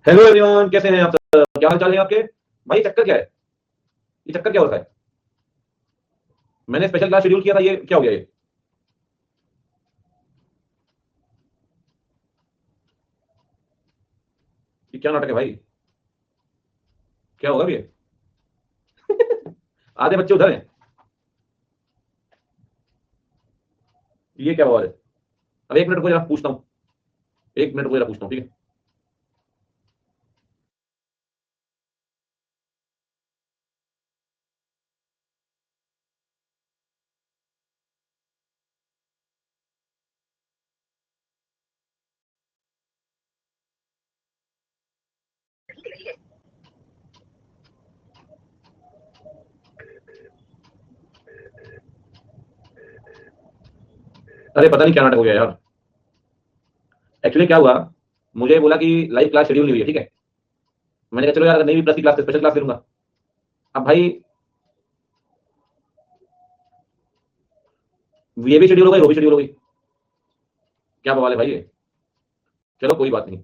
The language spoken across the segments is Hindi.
हेलो एवरीवन, कैसे हैं आप सब? क्या हाल चाल है आपके? भाई चक्कर क्या है? ये चक्कर क्या होता है? मैंने स्पेशल क्लास शेड्यूल किया था, ये क्या हो गया ये? ये क्या नाटक है भाई? क्या होगा ये? आधे बच्चे उधर हैं। ये क्या हुआ है? अब एक मिनट को जरा पूछता हूँ। एक मिनट को जरा पूछता हूँ, ठीक है? अरे पता नहीं क्या नाटक हो गया यार। एक्चुअली क्या हुआ, मुझे बोला कि लाइव क्लास शेड्यूल नहीं हुई है, ठीक है? मैंने कहा चलो यार, अगर नहीं हुई प्लस की क्लास, स्पेशल क्लास ले लूंगा। अब भाई ये भी शेड्यूल हो गई, वो भी शेड्यूल हो गई। क्या बवाल है भाई ये? चलो कोई बात नहीं।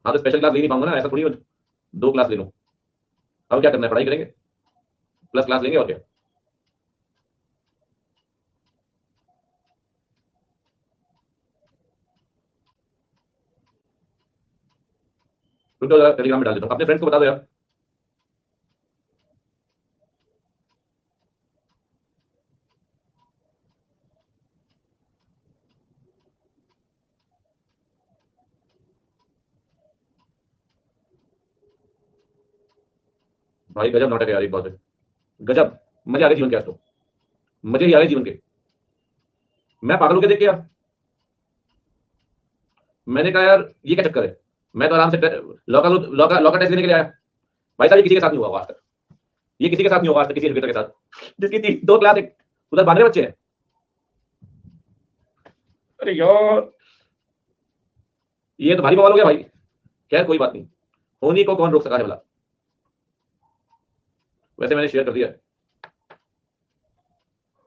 हाँ तो स्पेशल क्लास ले नहीं पाऊंगा ना, ऐसा थोड़ी हो। दो क्लास ले लूँ। अब क्या करना है, पढ़ाई करेंगे, प्लस क्लास लेंगे और क्या। रुको जरा टेलीग्राम में डाल देता हूँ, अपने फ्रेंड्स को बता दो यार। भाई गजब नाटक है यार, एक बात है। गजब। मजे आ गए जीवन के आज तो। मजे ही आ गए जीवन के। मैं पागल हो गया देख के यार। मैंने कहा यार ये क्या चक्कर है। मैं तो आराम से लॉकर लॉकर टेस्ट लेने के लिए आया। भाई साहब ये किसी के साथ नहीं हुआ होगा आज तक। ये किसी के साथ नहीं होगा आज तक, किसी एजुकेटर के साथ जिसकी दो क्लास एक उधर 12 बच्चे हैं। अरे यार, ये तो भारी बवाल हो गया भाई। खैर कोई बात नहीं। होनी को कौन रोक सका है भला। वैसे मैंने शेयर कर दिया है।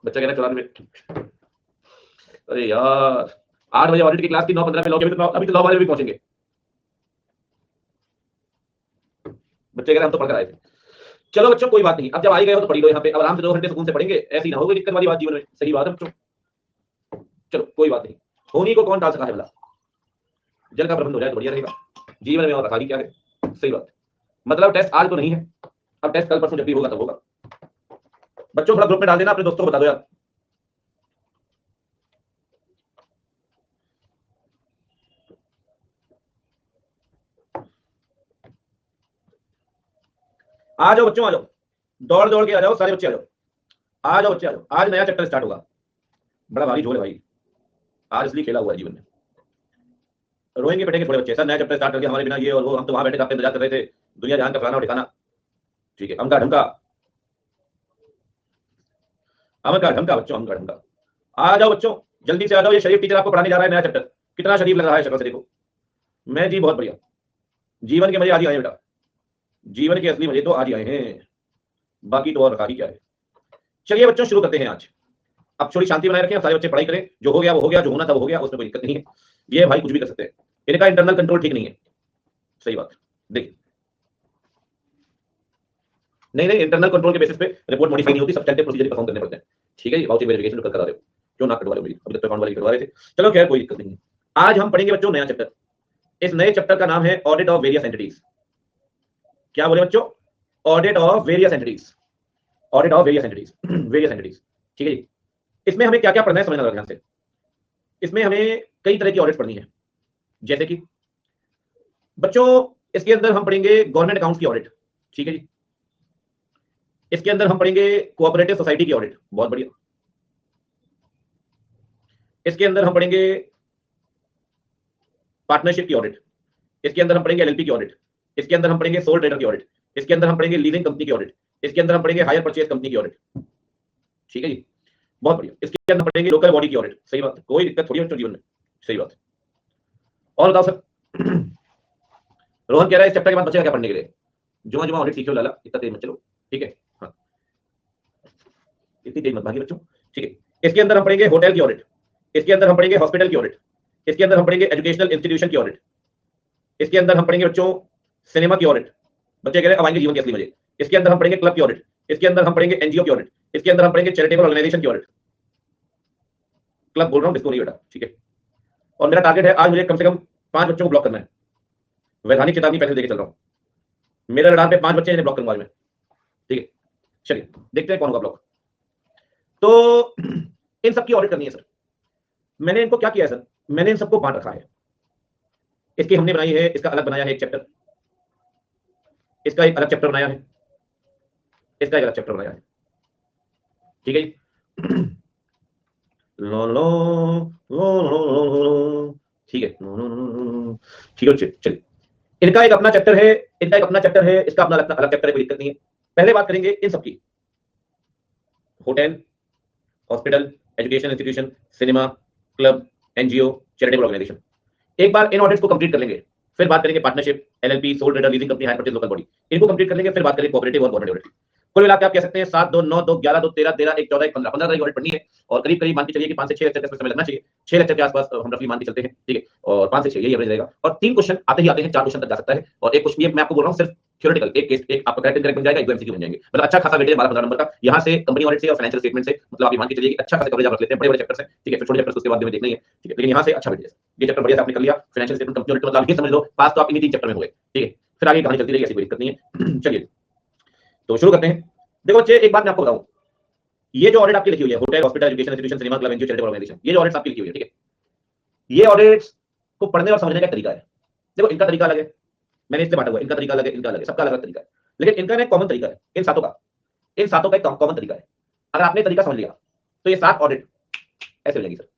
बच्चा कह रहा है चौरानवे में। अरे यार, 8 बजे ऑडिट की क्लास थी, 9:15 पे लॉ के, अभी तो लॉ वाले भी पहुंचेंगे। बच्चे कह रहे हैं हम तो पढ़कर आए थे। चलो बच्चों कोई बात नहीं, अब जब आई गए हो तो पढ़ी लो यहाँ पे, अब आराम से 2 घंटे सुकून से पढ़ेंगे, ऐसी ना हो कोई दिक्कत वाली बात जीवन में। सही बात है बच्चों। चलो कोई बात नहीं। होनी को कौन टाल सका है भला। जल का प्रबंध हो जाए तो बढ़िया रहेगा जीवन में, और आसानी क्या है। सही बात है। मतलब टेस्ट आज तो नहीं है, अब टेस्ट कल परसों जब भी होगा तब होगा। बच्चों थोड़ा ग्रुप में डाल देना, अपने दोस्तों को बता दो यार। आ जाओ बच्चों, आ जाओ। दौड़ दौड़ के आ जाओ, सारे बच्चे आ जाओ। आ जाओ बच्चे आ जाओ, आज नया चैप्टर स्टार्ट होगा। बड़ा भारी झोल है भाई। आज इसलिए खेला हुआ है जीवन में। रोएंगे बैठेंगे थोड़े बच्चे, सर नया चैप्टर स्टार्ट करके हमारे बिना ये और वो, हम तो वहां बैठे आपका इंतजार कर रहे थे, दुनिया जहान का फलाना और ठिकाना। ठीक है, अमका ढमका। अमका ढमका बच्चों, अमका ढमका। आ जाओ बच्चों, जल्दी से आ जाओ। ये शरीफ टीचर आपको पढ़ाने जा रहा है नया चैप्टर। कितना शरीफ लग रहा है शक्ल से देखो। मैं जी बहुत बढ़िया। जीवन के मजे आज ही आए बेटा। जीवन के असली मजे तो आज ही आए हैं, बाकी तो और रखा ही क्या है। चलिए बच्चों शुरू करते हैं आज। अब थोड़ी शांति बनाए रखें, सारे बच्चे पढ़ाई करें। जो हो गया वो हो गया, जो होना था वो हो गया, उसमें कोई दिक्कत नहीं है। ये भाई कुछ भी कर सकते हैं। इनका इंटरनल कंट्रोल ठीक नहीं है। सही बात। देखिए, नहीं नहीं, इंटरनल कंट्रोल के बेसिस पे रिपोर्ट मॉडिफाई नहीं होती, सब्सटेंटिव प्रोसीजर परफॉर्म करने पड़ते हैं। ठीक है जी, वाउचर वेरिफिकेशन करा रहे हो। क्यों ना कटवा रहे हो मेरी, अभी तक अकाउंट वाले करवा रहे थे। चलो खैर कोई दिक्कत नहीं है। आज हम पढ़ेंगे बच्चों नया चैप्टर। इस नए चैप्टर का नाम है ऑडिट ऑफ वेरियस एंटिटीज। क्या बोले बच्चों? Audit of various entities. Audit of various entities, various entities. ठीक है जी। इसमें हमें क्या क्या पढ़ना है समझना ध्यान से। इसमें हमें कई तरह की ऑडिट पढ़नी है। जैसे कि बच्चों, इसके अंदर हम पढ़ेंगे गवर्नमेंट अकाउंट्स की ऑडिट। ठीक है जी। इसके अंदर हम पढ़ेंगे कोऑपरेटिव सोसाइटी की ऑडिट। बहुत बढ़िया। इसके अंदर हम पढ़ेंगे पार्टनरशिप की ऑडिट। इसके अंदर हम पढ़ेंगे एलएलपी की ऑडिट। इसके अंदर हम पढ़ेंगे सोल ट्रेडर की ऑडिट। इसके अंदर हम पढ़ेंगे लीजिंग कंपनी की ऑडिट। इसके अंदर हम पढ़ेंगे हायर परचेज कंपनी की ऑडिट। ठीक है जी। बहुत बढ़िया। इसके अंदर पढ़ेंगे लोकल बॉडी की ऑडिट। सही बात है, कोई दिक्कत थोड़ी है बच्चों जीवन में। सही बात है। और बताओ सर। रोहन कह रहा है इस चैप्टर के बाद बचेगा क्या पढ़ने के लिए? जुमा जुमा ऑडिट सीखो लाला, इतना तेज मत चलो। ठीक है। हाँ, इतनी तेज मत भागिए बच्चों। ठीक है। इसके अंदर हम पढ़ेंगे होटल की ऑडिट। इसके अंदर हम पढ़ेंगे हॉस्पिटल की ऑडिट। इसके अंदर हम पढ़ेंगे एजुकेशनल इंस्टीट्यूशन की ऑडिट। इसके अंदर हम पढ़ेंगे बच्चों सिनेमा की ऑडिट, बच्चे कह रहे हैं अब आएंगे जीवन के असली मजे। इसके अंदर हम पढ़ेंगे क्लब की ऑडिट, इसके अंदर हम पढ़ेंगे एनजीओ की ऑडिट, इसके अंदर हम पढ़ेंगे चैरिटेबल ऑर्गेनाइजेशन की ऑडिट। क्लब बोल रहा हूं, इसको नहीं बेटा, ठीक है। और मेरा टारगेट है आज मुझे कम से कम 5 बच्चों को ब्लॉक करना है। वैधानिक चेतावनी पहले देके चल रहा हूं, मेरे रडार पे 5 बच्चे हैं ब्लॉक करूंगा आज मैं, ठीक है। चलिए देखते हैं कौन होगा ब्लॉक। तो इन सबकी ऑडिट करनी है सर। मैंने इनको क्या किया है सर, मैंने इन सबको बांट रखा है। इसकी हमने बनाई है, इसका अलग बनाया है एक चैप्टर, इसका एक अलग चैप्टर बनाया है, इसका एक अलग चैप्टर बनाया है, ठीक है जी। लो लो लो लो लो, ठीक है, ठीक है। चलिए इनका एक अपना चैप्टर है, इनका एक अपना चैप्टर है, इसका अपना अलग चैप्टर है, कोई दिक्कत नहीं है। पहले बात करेंगे इन सबकी, hotel, hospital, education institution, cinema, club, NGO, charitable organisation. एक बार इन ऑडिट्स को कंप्लीट कर लेंगे, फिर बात करेंगे partnership, LLP, sole trader, leasing company, hire purchase local body. इनको कंप्लीट कर लेंगे, फिर बात करेंगे कोऑपरेटिव और गवर्नमेंट ऑडिट। कुल मिलाकर आप कह सकते हैं 7 2 9 2 11 2 13 13 1 14 1 15 15 ऑडिट पढ़नी है। और करीब करीब मान के चलिए कि 5 से 6 लेक्चर का समय लगना चाहिए। 6 लेक्चर के आसपास हम रफली मान के चलते हैं, ठीक है। और 5 से 6 यही एवरेज रहेगा। और 3 क्वेश्चन आते ही आते हैं, 4 क्वेश्चन तक जा सकता है। और एक क्वेश्चन ये मैं आपको बोल रहा हूं सिर्फ थ्योरेटिकल, एक केस एक आपका करेक्ट बन जाएगा, एक एमसीक्यू बन जाएंगे। मतलब अच्छा खासा वेटेज 12-15 नंबर का यहां से कंपनी ऑडिट से और फाइनेंशियल स्टेटमेंट से, मतलब आप मान के चलिए कि अच्छा खासा कवरेज आप रख लेते हैं। बड़े बड़े चैप्टर्स हैं, ठीक है। फिर छोटे चैप्टर्स उसके बाद में देखना ही है, ठीक है। लेकिन यहां से अच्छा वेटेज, ये चैप्टर बढ़िया से आपने कर लिया। फाइनेंशियल स्टेटमेंट, कंपनी ऑडिट, मतलब ये समझ लो पास तो आप इन्हीं 3 चैप्टर में हो गए, ठीक है। फिर आगे कहानी चलती रहेगी, ऐसी कोई दिक्कत नहीं है। चलिए तो शुरू करते हैं। देखो बच्चे एक बात मैं आपको बताऊं, ये जो ऑडिट आपकी लिखी हुई है, hotel, hospital, education institution, cinema, club, NGO, charitable organisation, ये जो ऑडिट आपकी लिखी हुई है, ठीक है। ये ऑडिट्स को पढ़ने और समझने का तरीका है। देखो इनका तरीका अलग है, मैंने इससे बांटा हुआ है, इनका तरीका अलग है, इनका अलग है, सबका अलग तरीका है। लेकिन इनका एक कॉमन तरीका है, इन सातों का एक कॉमन तरीका है। अगर आपने तरीका समझ लिया तो ये 7 ऑडिट ऐसे हो जाएगी सर।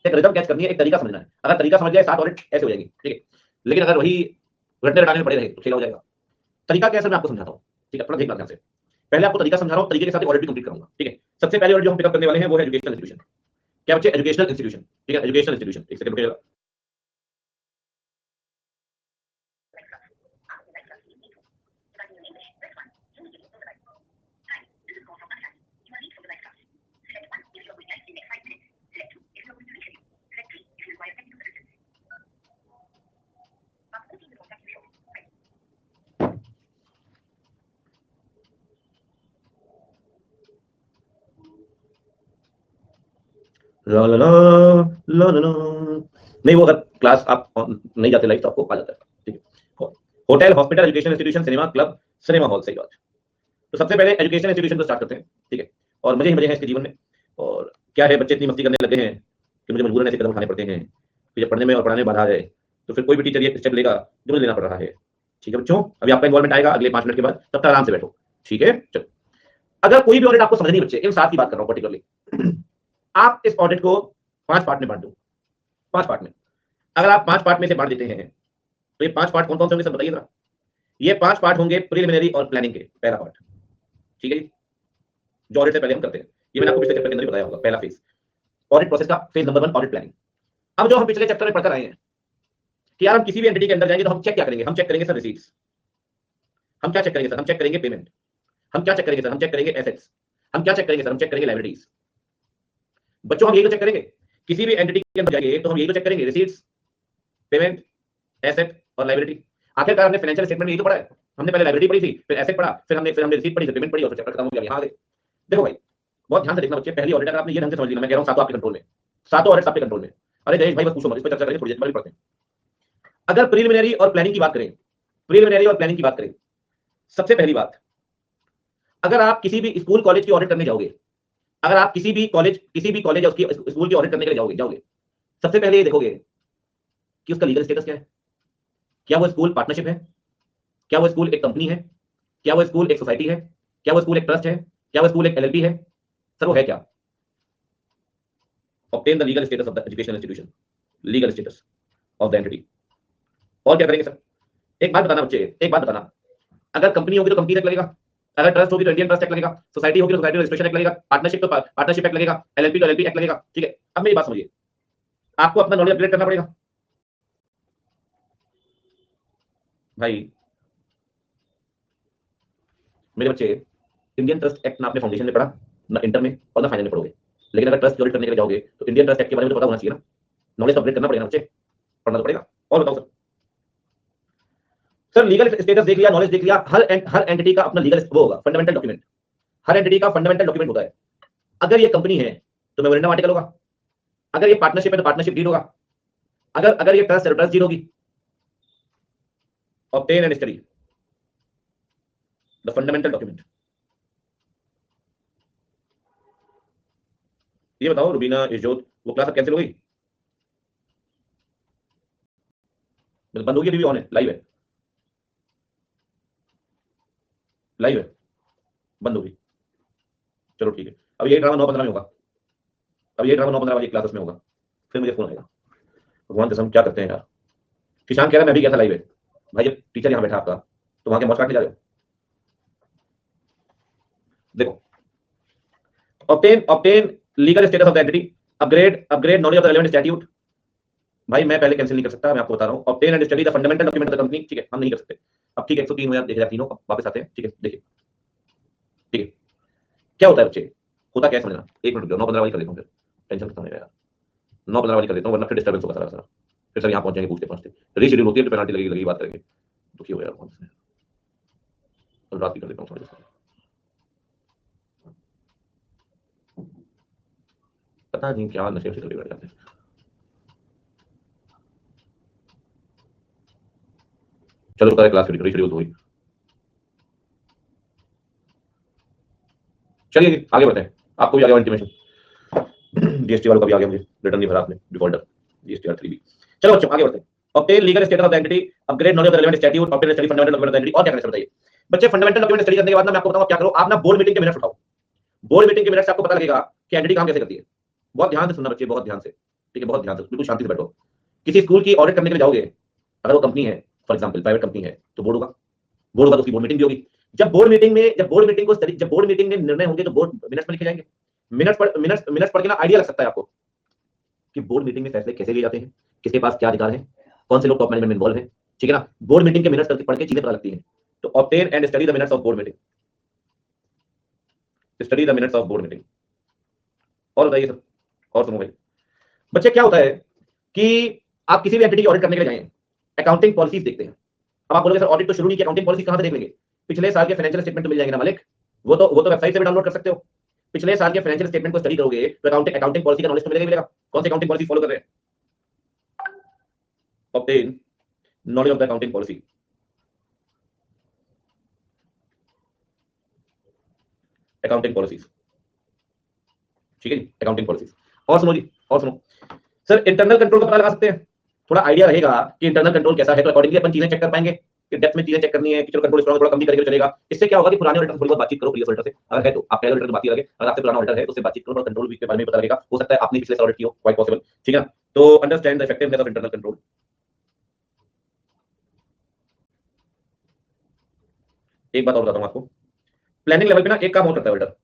एक रिदम कैच करनी है, एक तरीका समझना है। अगर तरीका समझ जाए 7 ऑडिट ऐसे हो जाएगी, ठीक है। लेकिन अगर वही रटने रटाने में पड़े रहे तो खेला हो जाएगा। तरीका कैसे मैं आपको समझाता हूँ, ठीक है। थोड़ा देख ध्यान से, पहले आपको तरीका समझा रहा हूँ, तरीके के साथ ऑडिट भी कंप्लीट करूंगा, ठीक है। सबसे पहले ऑडिट जो हम पिकअप करने वाले हैं वो है एजुकेशनल इंस्टीट्यूशन। क्या बच्चे, एजुकेशनल इंस्टीट्यूशन, ठीक है। एजुकेशनल इंस्टीट्यूशन, एक सेकंड रुकिएगा। ला ला ला ला ला ला। नहीं, वो अगर क्लास आप नहीं जाते लाइव तो आपको आ जाता है, ठीक है। Hotel, hospital, education institution, cinema, club, cinema hall, सही बात। तो सबसे पहले एजुकेशन इंस्टीट्यूशन को स्टार्ट करते हैं, ठीक है। और मजे ही मजे हैं इसके जीवन में। और क्या है, बच्चे इतनी मस्ती करने लगे हैं कि मुझे मजबूरन ऐसे कदम उठाने पड़ते हैं कि जब पढ़ने में और पढ़ाने में बाधा है तो फिर कोई भी टीचर ये स्टेप लेगा जो मुझे लेना पड़ रहा है, ठीक है बच्चों। अभी आपका इन्वॉल्वमेंट आएगा अगले 5 मिनट के बाद, तब तक आराम से बैठो, ठीक है। चलो, अगर कोई भी ऑडिट आपको समझनी बच्चे, इन 7 की बात कर रहा हूं पर्टिकुलरली, आप इस ऑडिट को 5 पार्ट में बांट दो। 5 पार्ट में, अगर आप 5 पार्ट में से बांट देते हैं तो ये 5 पार्ट कौन कौन से होंगे सब बताइए जरा। ये 5 पार्ट होंगे प्रीलिमिनरी और प्लानिंग के, पहला पार्ट, ठीक है जी। जो ऑडिट से पहले हम करते हैं, ये मैंने आपको पिछले चैप्टर के अंदर बताया होगा, पहला फेज ऑडिट प्रोसेस का, फेज नंबर 1 ऑडिट प्लानिंग। अब जो हम पिछले चैप्टर में पढ़कर आए हैं कि यार हम किसी भी एंटिटी के अंदर जाएंगे तो हम चेक क्या करेंगे, हम चेक करेंगे सर रिसीट्स। हम क्या चेक करेंगे सर, हम चेक करेंगे पेमेंट। हम क्या चेक करेंगे सर, हम चेक करेंगे एसेट्स। हम क्या चेक करेंगे सर, हम चेक करेंगे लायबिलिटीज। बच्चों हम यही तो चेक करेंगे, किसी भी एंटिटी के अंदर जाएंगे तो हम यही तो चेक करेंगे, रिसीट्स, पेमेंट, एसेट और लायबिलिटी। आखिरकार हमने फाइनेंशियल स्टेटमेंट में यही तो पढ़ा है। हमने पहले लायबिलिटी पढ़ी थी, फिर एसेट पढ़ा, फिर हमने रिसीट पढ़ी, फिर पेमेंट पढ़ी और फिर चैप्टर खत्म हो गया। यहां आ गए। देखो भाई बहुत ध्यान से देखना बच्चे, पहली ऑडिट अगर आपने ये ढंग से समझ लिया, मैं कह रहा हूं सातों आपके कंट्रोल में, सातों ऑडिट आपके कंट्रोल में। अरे जयेश भाई बस पूछो मत, इस पर चर्चा करेंगे थोड़ी देर बाद पढ़ते हैं। अगर प्रीलिमिनरी और प्लानिंग की बात करें, प्रीलिमिनरी और प्लानिंग की बात करें, सबसे पहली बात, अगर आप किसी भी स्कूल कॉलेज की ऑडिट करने जाओगे, अगर आप किसी भी कॉलेज या उसकी स्कूल की ऑडिट करने के लिए जाओगे, सबसे पहले ये देखोगे कि उसका लीगल स्टेटस क्या है। क्या वो स्कूल पार्टनरशिप है, क्या वो स्कूल एक कंपनी है, क्या वो स्कूल एक सोसाइटी है, क्या वो स्कूल एक ट्रस्ट है, क्या वो स्कूल एक एलएलपी है, सर वो है क्या। Obtain the legal status of the educational institution, legal status of the entity. और क्या करेंगे सर, एक बात बताना बच्चे, एक बात बताना, अगर कंपनी होगी तो कंपनी एक्ट लगेगा, अगर ट्रस्ट होगी तो इंडियन ट्रस्ट एक्ट लगेगा, सोसाइटी होगी तो सोसाइटी रजिस्ट्रेशन एक्ट लगेगा, पार्टनरशिप तो पार्टनरशिप एक्ट लगेगा, एलएलपी तो एलएलपी एक्ट लगेगा, ठीक है। अब मेरी बात समझिए, आपको अपना नॉलेज अपग्रेड करना पड़ेगा भाई। मेरे बच्चे, इंडियन ट्रस्ट एक्ट ना आपने फाउंडेशन में पढ़ा, ना इंटर में और ना फाइनल में पढ़ोगे। लेकिन अगर ट्रस्ट ऑडिट करने के लिए जाओगे तो इंडियन ट्रस्ट एक्ट के बारे में तो पता होना चाहिए ना, नॉलेज अपग्रेड करना पड़ेगा ना बच्चे, पढ़ना तो पड़ेगा। और बताओ सर, सर लीगल स्टेटस देख लिया, नॉलेज देख लिया, हर एंटिटी का अपना लीगल वो होगा, फंडामेंटल डॉक्यूमेंट, हर एंटिटी का फंडामेंटल डॉक्यूमेंट होता है। अगर ये कंपनी है तो मेमोरेंडम आर्टिकल होगा, अगर ये पार्टनरशिप है तो पार्टनरशिप डीड होगा, अगर अगर ये ट्रस्ट है तो ट्रस्ट डीड होगी। Obtain and study the fundamental document. ये बताओ रुबीना, इजोत, वो क्लास अब कैंसिल हो गई? बंद होगी? अभी भी ऑन है, लाइव है, लाइव है, बंद होगी। चलो ठीक है, अब ये ड्रामा 9:15 में होगा, अब ये ड्रामा 9:15 वाली क्लासेस में होगा, फिर मुझे फोन आएगा। भगवान कसम क्या करते हैं यार। किसान कह रहा है मैं भी गया था लाइव है। भाई जब टीचर यहाँ बैठा आपका तो वहां के मौज काटने जा रहे हो? देखो, obtain obtain legal status of the entity, upgrade knowledge of the relevant statute. भाई मैं पहले कैंसिल नहीं कर सकता, मैं आपको बता रहा हूं। Obtain and study the fundamental document of the company, ठीक है, हम नहीं कर सकते। अब ठीक है, 103 हो या 1003 हो, वापस आते हैं, ठीक है, देखिए, ठीक है, क्या होता है बच्चे, होता क्या समझना। 1 मिनट रुक जाओ, 9:15 वाली कर देता हूं, फिर टेंशन खत्म हो जाएगा। 9:15 वाली कर देता हूं, वरना फिर डिस्टर्बेंस होगा सारा। फिर सर यहाँ पहुंचेंगे पूछते पहुंचते रीशेड्यूल होती है तो पेनल्टी लगेगी बात करेंगे। दुखी हो गया कौन से, तो रात की कर देता हूँ थोड़ी। पता नहीं क्या नशे से बैठ जाते हैं। चलो रुका, क्लास रीशेड्यूल तो हुई। चलिए आगे बढ़ते हैं, आपको भी आ गया इंटीमेशन, जीएसटी वालों का भी आ गया, मुझे रिटर्न नहीं भरा आपने, डिफॉल्टर जीएसटीआर 3B। चलो बच्चों आगे बढ़ते हैं। Obtain legal status of the entity, upgrade knowledge of the relevant statute, obtain study fundamental document of the entity. और क्या करना है बताइए बच्चे। फंडामेंटल डॉक्यूमेंट स्टडी करने के बाद ना मैं आपको बताऊं क्या करो। आप ना बोर्ड मीटिंग के मिनट्स उठाओ, बोर्ड मीटिंग के मिनट्स से आपको पता लगेगा कि एंटिटी काम कैसे करती है। बहुत ध्यान से सुनना बच्चे, बहुत ध्यान से, ठीक है, बहुत ध्यान से, बिल्कुल शांति से बैठो। किसी स्कूल की ऑडिट करने के लिए जाओगे, अगर वो कंपनी है, फॉर एग्जांपल प्राइवेट कंपनी है, तो बोर्ड होगा, बोर्ड होगा तो उसकी बोर्ड मीटिंग भी होगी। जब बोर्ड मीटिंग में निर्णय होंगे तो बोर्ड मिनट्स में लिखे जाएंगे। मिनट्स पढ़ के ना आइडिया लग सकता है आपको कि बोर्ड मीटिंग में फैसले कैसे लिए जाते हैं, किसके पास क्या अधिकार है, कौन से लोग टॉप मैनेजमेंट में इन्वॉल्व हैं, ठीक है ना। बोर्ड मीटिंग के मिनट्स करके पढ़ के चीजें पता लगती हैं। तो obtain and study the minutes of board meeting, study the minutes of board meeting. और बताइए सर, और सुनो भाई बच्चे, क्या होता है कि आप किसी भी एंटिटी की ऑडिट करने के लिए जाएं, अकाउंटिंग पॉलिसीज देखते हैं। अब आप बोलोगे सर ऑडिट तो शुरू नहीं किया, अकाउंटिंग पॉलिसी कहां से देख लेंगे? पिछले साल के फाइनेंशियल स्टेटमेंट तो मिल जाएंगे ना मालिक, वो तो वेबसाइट से भी डाउनलोड कर सकते हो। पिछले साल के फाइनेंशियल स्टेटमेंट को स्टडी करोगे तो अकाउंटिंग पॉलिसी का नॉलेज तो मिलेगा। कौन सी अकाउंटिंग पॉलिसी फॉलो कर रहे हैं? Obtain knowledge of the accounting policy, accounting policies, ठीक है जी, अकाउंटिंग पॉलिसीज। और सुनो जी, और सुनो सर, इंटरनल कंट्रोल का पता लगा सकते हैं, थोड़ा आइडिया रहेगा कि इंटरनल कंट्रोल कैसा है, तो अकॉर्डिंगली अपन चीजें चेक कर पाएंगे कि डेप्थ में चीजें चेक करनी है कि चलो कंट्रोल स्ट्रांग थोड़ा कम भी करेंगे तो चलेगा। इससे क्या होगा कि पुराने ऑडिटर से थोड़ी बहुत बातचीत करो, प्रीवियस ऑडिटर से, अगर है तो आप पहले ऑडिटर से बात लगे, अगर आपसे पुराना ऑडिटर है तो उससे बातचीत करो, कंट्रोल वीक के बारे में पता लगेगा। हो सकता है आपने पिछले साल ऑडिट किया हो, क्वाइट पॉसिबल, ठीक है ना। तो understand the effectiveness of internal control. एक बात और बताता हूं आपको, प्लानिंग लेवल पे ना एक काम और करता है ऑडिटर,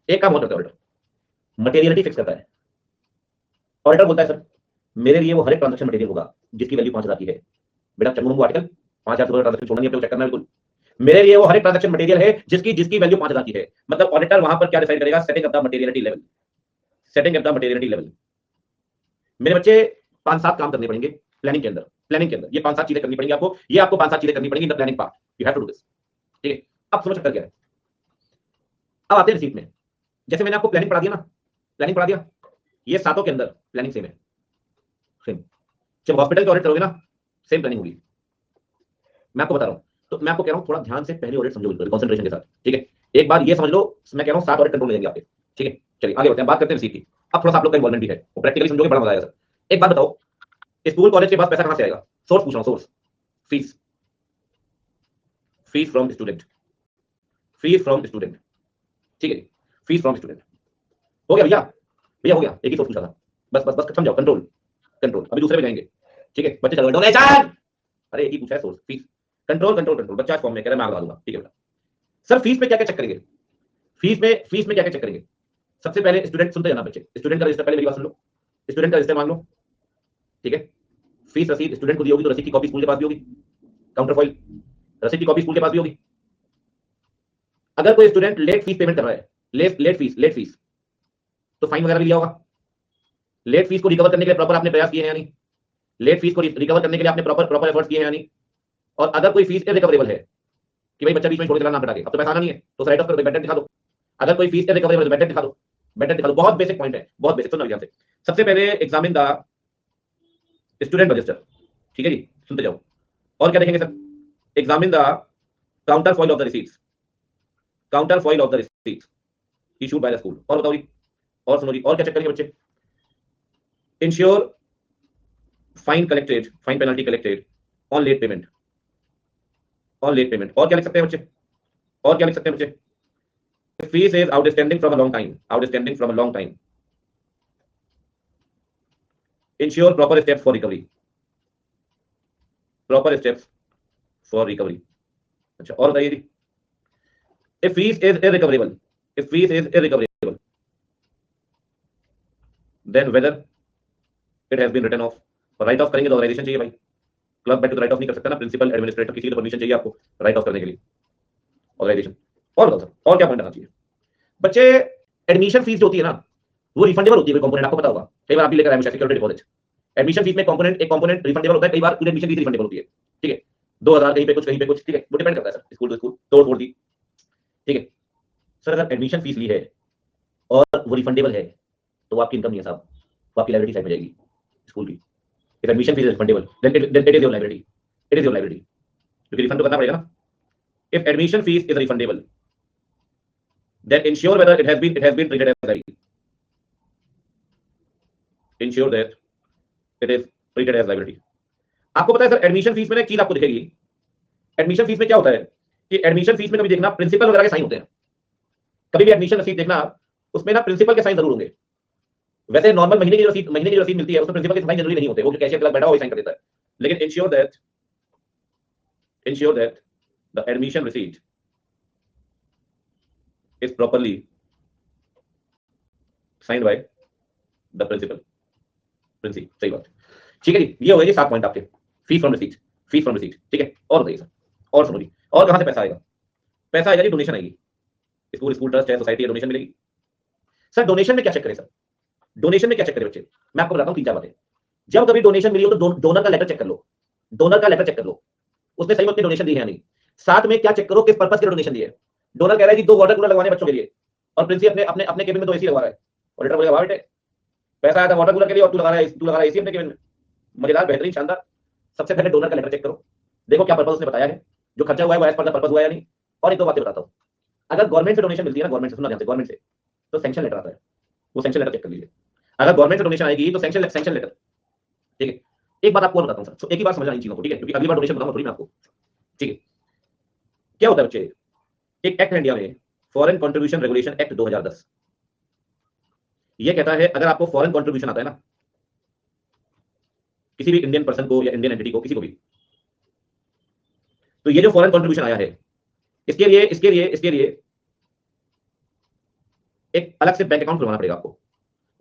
एक काम और करता है ऑडिटर, मटेरियलिटी फिक्स करता है। ऑडिटर बोलता है सर मेरे लिए वो हर एक ट्रांजैक्शन मटेरियल होगा जिसकी वैल्यू 5,000 की है। बेटा चंगू आर्टिकल 5,000 ट्रांजैक्शन छोड़ना नहीं है, चेक करना है बिल्कुल। मेरे लिए वो हर एक ट्रांजैक्शन मटेरियल है जिसकी जिसकी वैल्यू 5,000 की है। मतलब ऑडिटर वहां पर क्या डिसाइड करेगा? Setting up the materiality level, setting up the materiality level. मेरे बच्चे 5-7 काम करने पड़ेंगे प्लानिंग के अंदर, प्लानिंग के अंदर ये 5-7 चीजें करनी पड़ेंगी आपको, ये आपको 5-7 चीजें करनी पड़ेंगी in the planning part, you have to do this, ठीक है। अब समझ चक्कर क्या है, अब आते हैं रिसीट में। जैसे मैंने आपको प्लानिंग पढ़ा दिया ना, प्लानिंग पढ़ा दिया, ये सातों के अंदर प्लानिंग सेम है, सेम। जब हॉस्पिटल की ऑडिट करोगे ना, सेम प्लानिंग होगी। मैं आपको बता रहा हूं, तो मैं आपको कह रहा हूं थोड़ा ध्यान से पहले ऑडिट समझो, बिल्कुल कंसंट्रेशन के साथ, ठीक है। एक बार ये समझ लो, मैं कह रहा हूं 7 ऑडिट कंट्रोल हो जाएंगे आपके, ठीक है। चलिए आगे बढ़ते हैं, बात करते हैं रिसीट की। अब थोड़ा सा आप लोग का इन्वॉल्वमेंट भी है, वो प्रैक्टिकली समझोगे बड़ा मजा आएगा सर। एक बात बताओ, स्कूल कॉलेज के पास पैसा कहां से आएगा? सोर्स पूछ रहा हूं, source, fees, fees from student, fees from student, ठीक है, फीस फ्रॉम स्टूडेंट। हो गया भैया, भैया हो गया, एक ही सोर्स पूछा था, बस बस बस समझाओ, कंट्रोल, कंट्रोल। अभी दूसरे पे जाएंगे, ठीक है बच्चे, चलो डोनेशन, अरे एक ही पूछा है source, fees, control control control. बच्चा फॉर्म में कह रहा है मैं लगा दूंगा, ठीक है बेटा। सर फीस में क्या क्या चेक करेंगे? फीस में क्या क्या चेक करेंगे? सबसे पहले स्टूडेंट, सुनते जाना बच्चे, स्टूडेंट का रजिस्टर, पहले मेरी बात सुन लो, स्टूडेंट का रजिस्टर मांग लो, ठीक है। फीस रसीद स्टूडेंट को दी होगी तो रसीद की कॉपी स्कूल के पास भी होगी, काउंटर फॉइल, रसीद की कॉपी स्कूल के पास भी होगी। अगर कोई स्टूडेंट लेट फीस पेमेंट कर रहा है, लेट फीस, तो फाइन वगैरह भी लिया होगा। लेट फीस को रिकवर करने के लिए प्रॉपर आपने प्रयास किए हैं या नहीं? लेट फीस को रिकवर करने के लिए आपने प्रॉपर एफर्ट्स किए हैं या नहीं? और अगर कोई फीस इरिकवरेबल है कि भाई बच्चा बीच में छोड़ के चला, नाम हटा के, अब तो पैसा आना नहीं है, तो राइट ऑफ करो, बैड डेट दिखा दो। अगर कोई फीस इरिकवरेबल है, बैड डेट दिखा दो, बैड डेट दिखा दो। बहुत बेसिक पॉइंट है, बहुत बेसिक। सुनो ध्यान से। सबसे पहले एग्जामिन द स्टूडेंट रजिस्टर, ठीक है जी, सुनते जाओ। और क्या देखेंगे sir? Examine the counterfoil of the receipts, counter foil of the receipts issued by the school. और बताओ जी, और सुनो जी, और क्या चेक करेंगे बच्चे? Ensure fine collected, fine penalty collected on late payment, on late payment. और क्या लिख सकते हैं बच्चे? और क्या लिख सकते हैं बच्चे? Fees is outstanding from a long time, outstanding from a long time, ensure proper steps for recovery, proper steps for recovery. अच्छा, और बताइए जी, if fees is irrecoverable, if fees is irrecoverable, then whether it has been written off। और राइट ऑफ करेंगे तो ऑथराइजेशन चाहिए भाई, क्लब बैठ तो राइट ऑफ नहीं कर सकता ना, प्रिंसिपल एडमिनिस्ट्रेटर किसी की परमिशन चाहिए आपको राइट ऑफ करने के लिए, ऑथराइजेशन। और बताओ सर, और क्या पॉइंट आना चाहिए बच्चे? एडमिशन फीस जो होती है ना, वो रिफंडेबल होती है, कोई कंपोनेंट आपको पता होगा, कई बार आप भी लेकर आए सिक्योरिटी डिपॉजिट। एडमिशन फीस में कंपोनेंट, एक कंपोनेंट रिफंडेबल होता है, कई बार पूरी एडमिशन फीस रिफंडेबल होती है, ठीक है, 2000 कहीं पे कुछ, कहीं पे कुछ, ठीक है, वो डिपेंड करता है सर, स्कूल टू स्कूल, तोड़ दी, ठीक है। सर अगर एडमिशन फीस ली है और वो रिफंडेबल है तो वो आपकी इनकम नहीं है साहब, वो आपकी लाइबिलिटी साइड में जाएगी स्कूल की। If admission fees is refundable then it is your liability, it is your liability, क्योंकि रिफंड तो करना पड़ेगा ना। If admission fees is refundable then ensure whether it has been treated as liability, ensure that it is treated as liability। आपको पता है सर एडमिशन फीस में ना एक चीज आपको दिखेगी, एडमिशन फीस में क्या होता है कि एडमिशन फीस में कभी देखना प्रिंसिपल वगैरह के साइन होते हैं, कभी भी एडमिशन रसीद देखना उसमें ना प्रिंसिपल के साइन जरूर होंगे। वैसे नॉर्मल महीने की रसीद मिलती है उसमें प्रिंसिपल के साइन जरूरी नहीं होते, वो कैशियर क्लर्क बैठा हुआ साइन कर देता है, लेकिन ensure that the admission receipt is properly signed by the principal, सही बात, ठीक है जी। ये हो गए 7 पॉइंट आपके, fees from receipt, fees from receipt, ठीक है। और बताइए सर, और सुनो जी, और कहां से पैसा आएगा? पैसा आएगा जी, डोनेशन आएगी, स्कूल ट्रस्ट है, सोसाइटी है, डोनेशन मिलेगी। सर डोनेशन में क्या चेक करें सर? डोनेशन में क्या चेक करें बच्चे? मैं आपको बताता हूं 3-4 बातें। जब कभी डोनेशन मिली हो तो डोनर का लेटर चेक कर लो, डोनर का लेटर चेक कर लो, उसने सही वक्त डोनेशन दी है या नहीं। साथ में क्या चेक करो, किस पर्पस के लिए डोनेशन दी है। डोनर कह रहा है कि 2 वाटर कूलर लगवाने बच्चों के लिए, और प्रिंसिपल अपने अपने अपने केबिन में 2 एसी लगवा रहा है, ऑडिटर बोलेगा वाह बेटे पैसा आया था वाटर कूलर के लिए और तू लगा रहा है एसी अपने केबिन में, मजेदार, बेहतरीन, शानदार। सबसे पहले डोनर का लेटर चेक करो, देखो क्या पर्पस उसने बताया है, जो खर्चा हुआ है वो एज पर द पर्पस हुआ है या नहीं। और एक दो बातें बताता हूं, अगर गवर्नमेंट से डोनेशन मिलती है ना, गवर्नमेंट से, सुनना ध्यान से, गवर्नमेंट से, तो सैंक्शन लेटर आता है, वो सैंक्शन लेटर चेक कर लीजिए। अगर गवर्नमेंट से डोनेशन आएगी तो सैंक्शन लेटर, ठीक है। एक बात आपको और बताता हूं सर, एक ही बार समझना इन चीजों को, ठीक है, क्योंकि अगली बार डोनेशन बताऊंगा थोड़ी मैं आपको, ठीक है। क्या होता है बच्चे, एक एक्ट है इंडिया में, फॉरेन कंट्रीब्यूशन रेगुलेशन एक्ट 2010, ये कहता है अगर आपको फॉरेन कंट्रीब्यूशन आता है ना, किसी भी इंडियन पर्सन को या इंडियन एंटिटी को, किसी को भी, तो ये जो फॉरेन कंट्रीब्यूशन आया है, इसके लिए एक अलग से बैंक अकाउंट खुलवाना पड़ेगा आपको,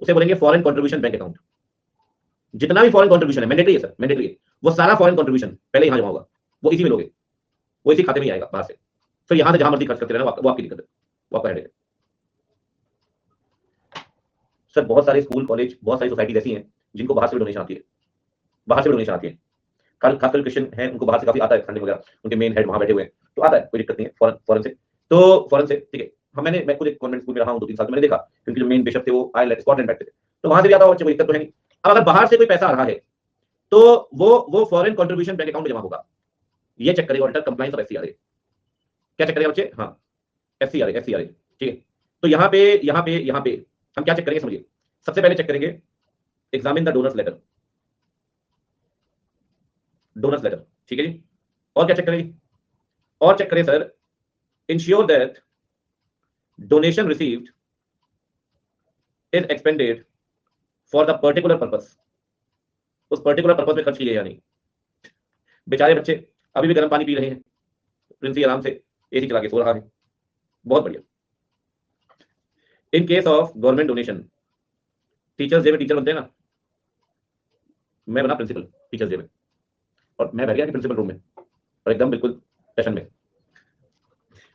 उसे बोलेंगे फॉरेन कंट्रीब्यूशन बैंक अकाउंट। जितना भी फॉरेन कंट्रीब्यूशन है, मैंडेटरी है सर, मैंडेटरी है, वो सारा फॉरेन कंट्रीब्यूशन पहले यहां जमा होगा, वो इसी में लोगे, वो इसी खाते में ही आएगा बाहर से, फिर यहां से जहां मर्जी खर्च करते रहना, वो आपकी दिक्कत है, वो आपका हेडेक है। सर बहुत सारे स्कूल, कॉलेज, बहुत सारी सोसाइटीज ऐसी हैं जिनको बाहर से डोनेशन आती है, बाहर से डोनेशन आती है, खासकर क्रिश्चियन है, उनको बाहर से काफी आता है फंडिंग वगैरह, उनके मेन हेड वहां बैठे हुए हैं, तो आता है, कोई दिक्कत नहीं है, फॉरेन से, तो फॉरेन से, ठीक है। मैं खुद एक कॉन्वेंट स्कूल में रहा हूं 2-3 साल, तो मैंने देखा, क्योंकि जो मेन बिशप थे वो आयरलैंड, स्कॉटलैंड बैठते थे, तो वहां से भी आता हुआ बच्चे, कोई दिक्कत तो है नहीं। अब अगर बाहर से कोई पैसा आ रहा है तो वो फॉरेन कंट्रीब्यूशन बैंक अकाउंट में जमा होगा, ये चेक करेगा ऑडिटर, कंप्लायंस ऑफ एफसीआरए, क्या चेक करेगा बच्चे? हाँ, एफसीआरए, ठीक है। तो यहाँ पे हम क्या चेक करेंगे समझिए, सबसे पहले चेक करेंगे examine the donor's letter, donor's letter, ठीक है जी। और क्या चेक करेंगे? और चेक करें sir, ensure that donation received is expanded for the particular purpose, उस पर्टिकुलर पर्पस में खर्च किए या नहीं। बेचारे बच्चे अभी भी गर्म पानी पी रहे हैं, प्रिंसी आराम से एसी चला के सो रहा है, बहुत बढ़िया। इन case of government donation, teachers day में टीचर बनते हैं ना, मैं बना प्रिंसिपल टीचर्स डे में, और मैं बैठ गया प्रिंसिपल रूम में, और एकदम बिल्कुल सेशन में,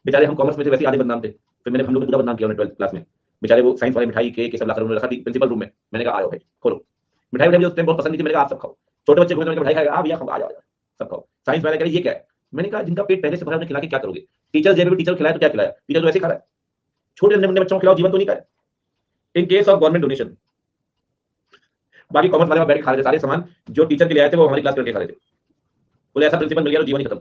बेचारे हम कॉमर्स में थे, वैसे आधे बदनाम थे, फिर मैंने हम लोग पूरा बदनाम किया 12th क्लास में, बेचारे वो साइंस वाले मिठाई के सब लाकर उन्होंने रखा थी प्रिंसिपल रूम में, मैंने कहा आओ भाई खोलो मिठाई, मुझे उस टाइम बहुत पसंद थी, मैंने कहा आप सब खाओ, छोटे बच्चे घूमने मिठाई खाएगा, भैया खाओ, आ जाओ सब खाओ। साइंस वाले कह रहे ये क्या है, मैंने कहा जिनका पेट पहले से भरा, उन्हें खिला के क्या करोगे? टीचर जेब में टीचर खिलाए तो क्या खिलाया? टीचर तो ऐसे खा रहा है। छोटे नन्हे बच्चों को खिलाओ, जीवन तो नहीं खाए। इन केस ऑफ गवर्नमेंट डोनेशन, बाकी कॉमर्स वाले बैठ के खा रहे थे सारे सामान जो टीचर के लिए आए थे, वो हमारी क्लास करके खा रहे थे। बोले ऐसा प्रिंसिपल मिल गया तो जीवन ही खत्म।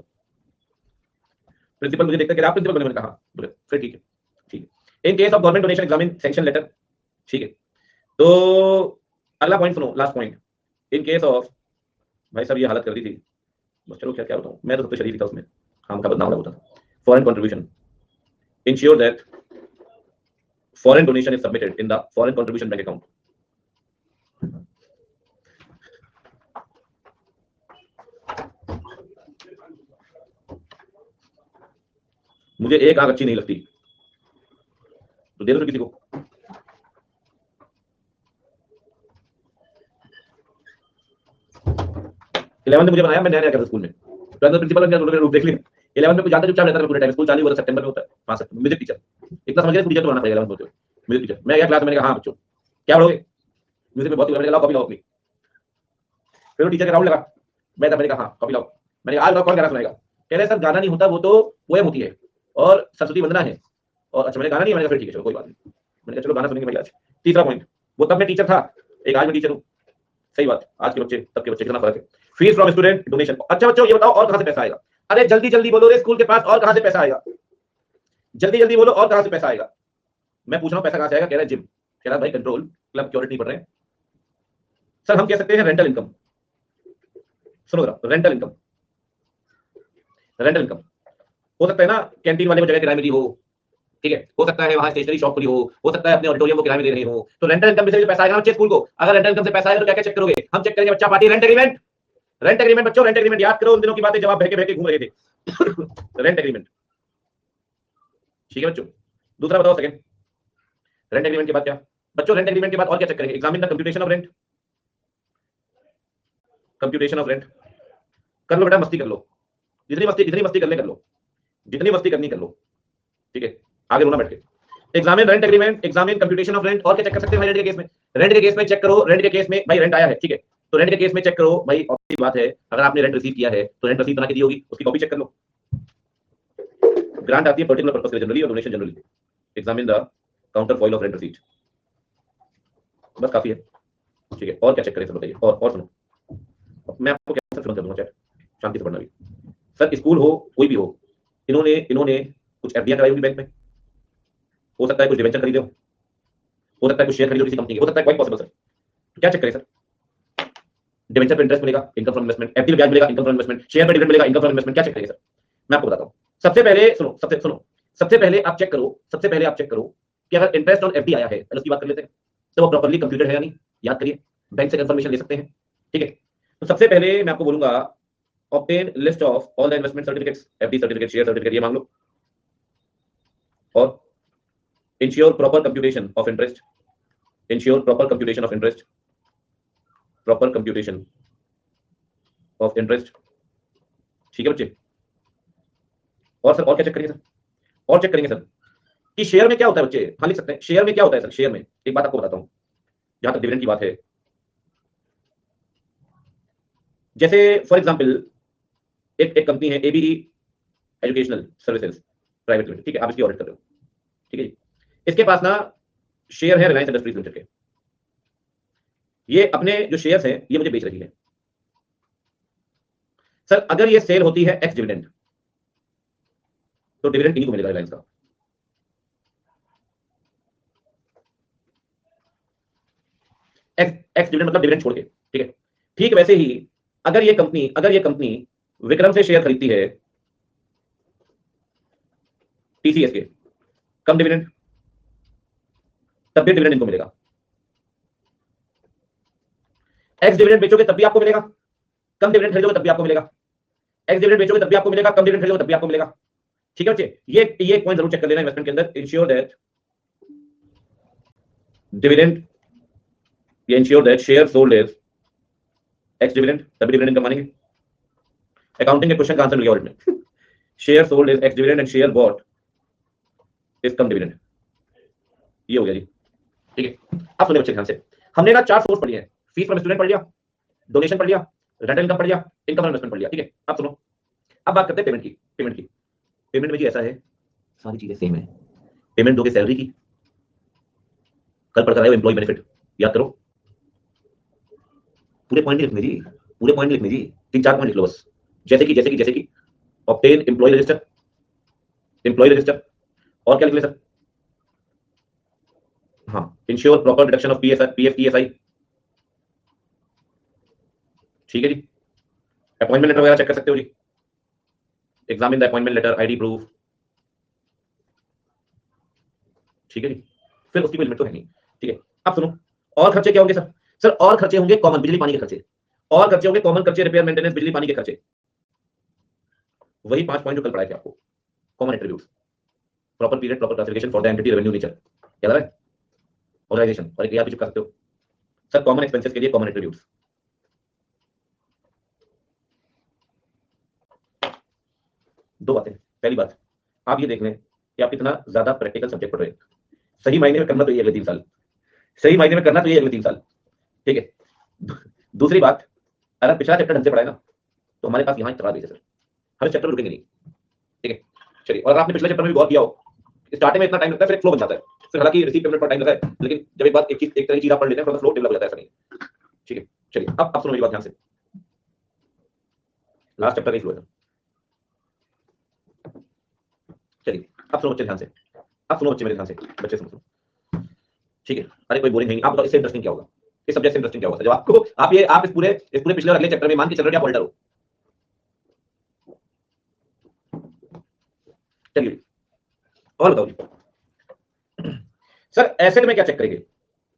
प्रिंसिपल मुझे देखते कि आप प्रिंसिपल बने, मैंने कहा बोले फिर ठीक है, ठीक है। In case of government donation examine sanction letter, ठीक है। तो अगला पॉइंट सुनो, last point. In case of, भाई साहब ये हालत कर दी थी बस, चलो क्या क्या बताऊं, मैं तो सबसे शरीफ था उसमें, हम का बदनाम होता था। Foreign contribution, ensure that foreign donation is submitted in the foreign contribution bank account. मुझे एक आंख अच्छी नहीं लगती तो दे दो किसी को। 11 ने मुझे बनाया, मैं नया नया स्कूल में, तो प्रिंसिपल ने मेरा रूप देख लिया। 11 में कुछ ज्यादा चुपचाप रहता था पूरे टाइम, स्कूल चालू हुआ था सितंबर में होता है 5 सितंबर। म्यूजिक टीचर, इतना समझ गया टीचर तो बनाना पड़ेगा 11 में, म्यूजिक टीचर। मैं गया क्लास में, मैंने कहा हाँ बच्चों क्या पढ़ोगे? म्यूजिक में बहुत ही लाओ कॉपी लाओ अपनी। फिर वो टीचर का राउंड लगा, मैंने कहा हाँ कॉपी लाओ। मैंने कहा आज कौन गाना सुनाएगा? कह रहे सर गाना नहीं होता, वो तो पोएम होती है और सरस्वती वंदना है। और अच्छा मैंने गाना नहीं, मैंने कहा फिर ठीक है चलो कोई बात नहीं। मैंने कहा चलो गाना सुनेंगे भाई आज। तीसरा पॉइंट, वो तब मैं टीचर था, एक आज मैं टीचर हूँ। सही बात, आज के बच्चे तब के बच्चे कितना फर्क है। Fees from student donation. अच्छा बच्चों ये बताओ और कहां से पैसा आएगा? अरे जल्दी जल्दी बोलो रे, स्कूल के पास और कहां से पैसा आएगा? जल्दी जल्दी बोलो और कहां से पैसा आएगा? मैं पूछ रहा हूं पैसा कहां से आएगा? कह रहा है जिम। कह रहा भाई कंट्रोल, क्लब क्योरिटी पढ़ रहे हैं। सर हम कह सकते हैं रेंटल इनकम। सुनो जरा, रेंटल इनकम, रेंटल इनकम हो सकता है ना, कैंटीन वाले को जगह किराए में दी हो, ठीक है, हो सकता है वहां स्टेशनरी शॉप खुली हो सकता है अपने ऑडिटोरियम को किराए में दे रहे हो। तो रेंटल इनकम से जो पैसा आएगा बच्चे स्कूल को, अगर रेंटल इनकम से पैसा आएगा तो क्या क्या चेक करोगे? हम चेक करेंगे बच्चा party rent agreement. Rent agreement बच्चों, रेंट एग्रीमेंट याद करो, उन दिनों की बातें जब आप बहके बहके घूम रहे थे। रेंट एग्रीमेंट, ठीक है बच्चों। दूसरा बताओ सेकंड, रेंट एग्रीमेंट के बाद क्या बच्चों? रेंट एग्रीमेंट के बाद और क्या चेक करेंगे? Examine the computation of rent, computation of rent. कर लो बेटा, मस्ती कर लो, जितनी मस्ती करने कर लो, जितनी मस्ती करनी कर लो, ठीक है, आगे रोना बैठ के। Examine rent agreement, examine computation of rent. और क्या चेक कर सकते हैं रेंट के केस में? रेंट के केस में चेक करो, रेंट के केस में भाई रेंट आया है, ठीक है, तो रेंट के केस में चेक करो भाई, ऑब्वियस बात है अगर आपने रेंट रिसीव किया है तो रेंट रसीद बना के दी होगी, उसकी कॉपी चेक कर लो। ग्रांट आती है पर्टिकुलर पर्पस के लिए जनरली, और donation generally. Examine the counterfoil of rent receipt, बस काफी है, ठीक है। और क्या चेक करें सर बताइए? और सुनो, मैं आपको क्या सर कर दूंगा चैट, शांति से पढ़ना भी। सर स्कूल हो कोई भी हो, इन्होंने कुछ एफडीआर कराई होगी बैंक में, हो सकता है कुछ डिवेंचर खरीदे हो सकता है कुछ शेयर खरीदो किसी कंपनी के, हो सकता है क्वाइट पॉसिबल सर। तो क्या चेक करें सर? डिवेंचर पे इंटरेस्ट मिलेगा, इनकम फ्रॉम इन्वेस्टमेंट, एफडी पे ब्याज मिलेगा, इनकम फ्रॉम इन्वेस्टमेंट, शेयर पे डिविडेंड मिलेगा, इनकम फ्रॉम इन्वेस्टमेंट। क्या चेक करेंगे सर? मैं आपको बताता हूं। सबसे पहले सुनो, सबसे पहले आप चेक करो कि अगर इंटरेस्ट ऑन एफडी आया है, उसकी बात कर लेते हैं, तो वो प्रॉपर्ली कंप्यूटेड है या नहीं, याद करिए, बैंक से कंफर्मेशन ले सकते हैं, ठीक है। तो सबसे पहले मैं आपको बोलूंगा obtain list of all the investment certificates, FD certificate, share certificate, ये मांग लो। और ensure proper computation of interest, ensure proper computation of interest, proper computation of interest, ठीक है बच्चे। और सर और क्या चेक करेंगे सर? और चेक करेंगे सर कि शेयर में क्या होता है बच्चे, हाँ लिख सकते हैं, शेयर में क्या होता है सर? शेयर में एक बात आपको बताता हूं, जहां तक डिविडेंड की बात है, जैसे फॉर एग्जांपल एक कंपनी है ABE educational services private limited, ठीक है, आप इसकी ऑडिट कर रहे हो, ठीक है जी। इसके पास ना शेयर है रिलायंस इंडस्ट्रीज लिमिटेड के, ये अपने जो शेयर्स हैं ये मुझे बेच रही है। सर अगर ये सेल होती है एक्स डिविडेंड, तो डिविडेंड इन्हीं को मिलेगा रिलायंस का। एक्स डिविडेंड मतलब डिविडेंड छोड़ के, ठीक है। ठीक वैसे ही अगर ये कंपनी विक्रम से शेयर खरीदती है टीसीएस के, कम डिविडेंड, तब भी डिविडेंड इनको मिलेगा। एक्स डिविडेंड बेचोगे तब भी आपको मिलेगा, कम डिविडेंड खरीदोगे तब भी आपको मिलेगा। एक्स डिविडेंड बेचोगे तब भी आपको मिलेगा, कम डिविडेंड खरीदोगे तब भी आपको मिलेगा, ठीक है बच्चे। ये पॉइंट जरूर चेक कर लेना इन्वेस्टमेंट के अंदर। इंश्योर दैट डिविडेंड, ये ensure that share sold as ex dividend, तभी डिविडेंड इनकम मानेंगे। अकाउंटिंग के क्वेश्चन का आंसर मिल गया ऑडिट में। Share sold as ex dividend and share bought is cum dividend, ये हो गया जी, ठीक है। अब सुनिए बच्चे ध्यान से, हमने ना 4 सोर्स पढ़ी है, फीस फ्रॉम स्टूडेंट पढ़ लिया, डोनेशन पढ़ लिया, रेंटल इनकम पढ़ लिया, इनकम फ्रॉम इन्वेस्टमेंट पढ़ लिया, ठीक है। अब सुनो, अब बात करते हैं पेमेंट की। पेमेंट में जी ऐसा है, सारी चीजें सेम है। पेमेंट दोगे सैलरी की, कल पढ़कर आए हो एम्प्लॉय बेनिफिट, याद करो। पूरे पॉइंट लिखने जी, पूरे पॉइंट लिखने जी, 3-4 पॉइंट लिख लो बस। जैसे कि ऑब्टेन एम्प्लॉय रजिस्टर, और क्या लिख ले सर? हाँ, ensure proper deduction of PF ESI, ठीक है जी। अपॉइंटमेंट लेटर वगैरह चेक कर सकते हो जी, examine the appointment letter, ID proof, ठीक है जी। फिर उसकी कोई लिमिट तो है नहीं, ठीक है। अब सुनो, और खर्चे क्या होंगे सर? सर और खर्चे होंगे कॉमन, बिजली पानी के खर्चे, और खर्चे होंगे कॉमन खर्चे, रिपेयर मेंटेनेंस, बिजली पानी के खर्चे, वही 5 पॉइंट जो कल पढ़ाए थे आपको। Common attributes, proper period, proper classification for the entity, revenue nature, याद आ रहा है? ऑर्गेनाइजेशन, और एक याद भी चुका सकते हो सर, कॉमन एक्सपेंसेस के लिए कॉमन एट्रीब्यूट्स। दो बातें, पहली बात, आप ये देख लें कि आप कितना ज्यादा प्रैक्टिकल सब्जेक्ट पढ़ रहे हैं। सही मायने में करना तो ये अगले 3 साल, सही मायने में करना तो ये अगले 3 साल, ठीक है। दूसरी बात, अगर पिछला चैप्टर ढंग से पढ़ाए ना तो हमारे पास यहाँ इतना बेस है सर, हर चैप्टर रुकेंगे नहीं, ठीक है। चलिए, और अगर आपने पिछले चैप्टर में भी गौर किया हो, स्टार्टिंग में इतना टाइम लगता है, फिर एक फ्लो बन जाता है। फिर हालांकि रिसीव पेमेंट पर टाइम लगता है, लेकिन जब एक बात एक तरह की चीज आप पढ़ लेते हैं थोड़ा फ्लो डेवलप हो जाता है, ऐसा नहीं, ठीक है। चलिए, अब सुनो मेरी बात ध्यान से, लास्ट चैप्टर का फ्लो है। चलिए, अब सुनो बच्चे ध्यान से, अब सुनो बच्चे मेरे ध्यान से, बच्चे सुनो, ठीक है। अरे कोई बोरिंग नहीं, आप बताओ इससे इंटरेस्टिंग क्या होगा, इस सब्जेक्ट से इंटरेस्टिंग क्या होगा जब आपको आप इस पूरे पिछले और अगले चैप्टर में मान के चल रहे हो आप होल्डर हो। चलिए, और बताओ जी सर, एसेट में क्या चेक करेंगे?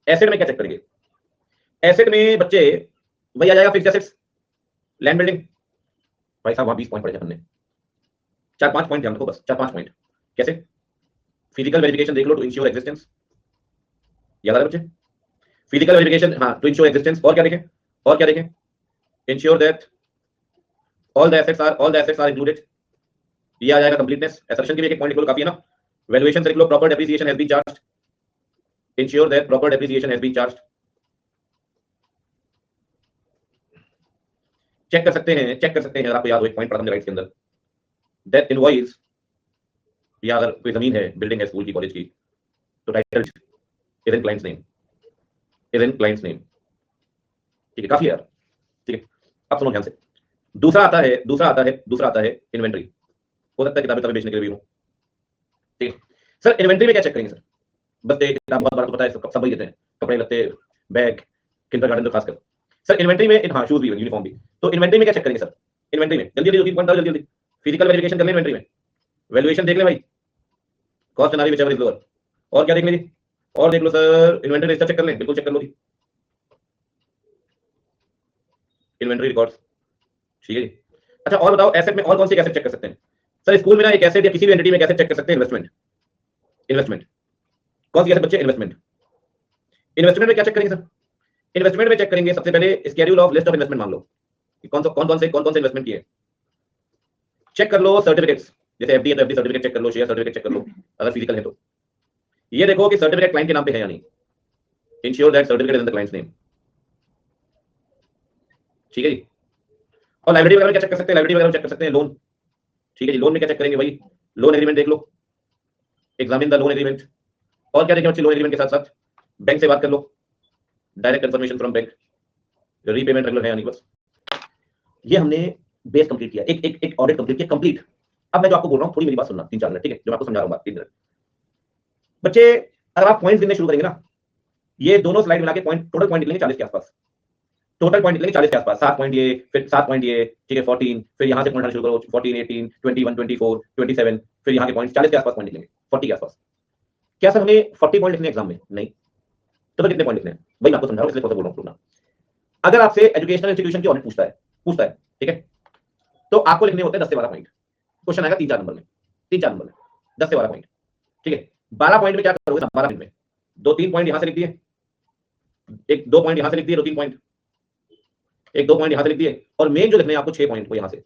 एसेट में क्या चेक करेंगे? एसेट में बच्चे वही आ जाएगा, फिक्स्ड एसेट्स, लैंड बिल्डिंग। भाई साहब वहां 20 पॉइंट पढ़े अपने, 4-5 पॉइंट ध्यान रखो बस, 4-5 पॉइंट। कैसे? फिजिकल वेरिफिकेशन देख लो टू इंश्योर एग्जिस्टेंस, याद आ रहा है बच्चे? फिजिकल वेरिफिकेशन, हाँ, टू इंश्योर एग्जिस्टेंस। और क्या देखें? और क्या देखें? Ensure that all the assets are included, ये आ जाएगा कंप्लीटनेस। असर्शन के भी एक पॉइंट लिख लो, काफी है ना। वैल्यूएशन से लिख लो proper depreciation has been charged, insure that proper depreciation has been charged. Check कर सकते हैं अगर आपको याद हो, एक पॉइंट पढ़ा हमने राइट्स के अंदर, दैट इनवॉइस, या अगर कोई जमीन है, बिल्डिंग है स्कूल की, कॉलेज की, तो title is in clients name, ठीक है, काफी है यार, ठीक है। अब सुनो ध्यान से, दूसरा आता है इन्वेंट्री। हो सकता है किताबें बेचने के लिए भी हो, ठीक है। सर इन्वेंट्री में क्या चेक करेंगे सर? बस एक किताब बहुत बार तो पता है, सब वही देते हैं, कपड़े लत्ते, बैग, किंडरगार्टन तो खासकर। सर इन्वेंट्री में, हाँ शूज भी, यूनिफॉर्म भी। तो इन्वेंट्री में क्या चेक करेंगे सर? इन्वेंट्री में जल्दी जल्दी 3 पॉइंट जल्दी, फिजिकल वेरिफिकेशन कर ले इन्वेंट्री में, वैल्यूएशन देख ले भाई, cost analysis whichever is lower, और क्या देख लीजिए? और देख लो सर, इन्वेंट्री रजिस्टर चेक कर लें, बिल्कुल चेक कर लो जी, इन्वेंट्री रिकॉर्ड्स, ठीक है जी। अच्छा और बताओ, एसेट में और कौन सी एसेट चेक कर सकते हैं? सर स्कूल में ना एक एसेट या किसी भी एंटिटी में कैसे चेक कर सकते हैं? इन्वेस्टमेंट। कौन सी एसेट बच्चे? इन्वेस्टमेंट में क्या चेक करेंगे सर? इन्वेस्टमेंट में चेक करेंगे सबसे पहले schedule of list of investment, मान लो कि कौन से इन्वेस्टमेंट किए, चेक कर लो सर्टिफिकेट्स, जैसे एफडी है तो एफडी सर्टिफिकेट चेक कर लो, शेयर सर्टिफिकेट चेक कर लो अगर फिजिकल है तो। ये देखो कि सर्टिफिकेट क्लाइंट के नाम पे है या नहीं, ensure that certificate is in the clients name, ठीक है जी। और लाइब्रेरी वगैरह क्या चेक कर सकते हैं? लाइब्रेरी वगैरह चेक कर सकते हैं, लोन, ठीक है जी। लोन में क्या चेक करेंगे? वही लोन एग्रीमेंट देख लो, एग्जामिन द लोन एग्रीमेंट। और क्या देखें बच्चे? लोन एग्रीमेंट के साथ साथ बैंक से बात कर लो, direct confirmation from bank, repayment regular है या नहीं, बस। ये हमने बेस कंप्लीट किया, एक ऑडिट कंप्लीट किया, कंप्लीट। अब मैं जो आपको बोल रहा हूँ थोड़ी मेरी बात सुनना, 3-4 मिनट, ठीक है, जो मैं आपको समझा रहा हूँ बात 3 मिनट। बच्चे अगर आप पॉइंट्स गिनने शुरू करेंगे ना, ये दोनों स्लाइड मिला के पॉइंट, टोटल पॉइंट निकलेंगे 40 के आसपास, टोटल पॉइंट निकलेंगे 40 के आसपास। 7 पॉइंट ये, फिर 7 पॉइंट ये, ठीक है, 14, फिर यहाँ से पॉइंट शुरू करो, 14, 18, 21, 24, 27, फिर यहाँ के पॉइंट 40 के आसपास पॉइंट निकलेंगे, 40 के आसपास। क्या सर हमें 40 पॉइंट लिखने एग्जाम में? नहीं। तो कितने पॉइंट लिखने हैं वही मैं आपको समझा रहा हूँ, इसलिए बोल रहा हूँ। अगर आपसे एजुकेशनल इंस्टीट्यूशन की ऑडिट पूछता है, ठीक है, तो आपको लिखने होते हैं 10 से 12 पॉइंट। क्वेश्चन आएगा 3-4 नंबर में, 10 से 12 पॉइंट, ठीक है। 12 पॉइंट में क्या करोगे? 12 पॉइंट में 2-3 पॉइंट यहां से लिख दिए, 1-2 पॉइंट यहां से लिख दिए, 2-3 पॉइंट, 1-2 पॉइंट यहां से लिख दिए, और मेन जो लिखने हैं आपको 6 पॉइंट को यहां से,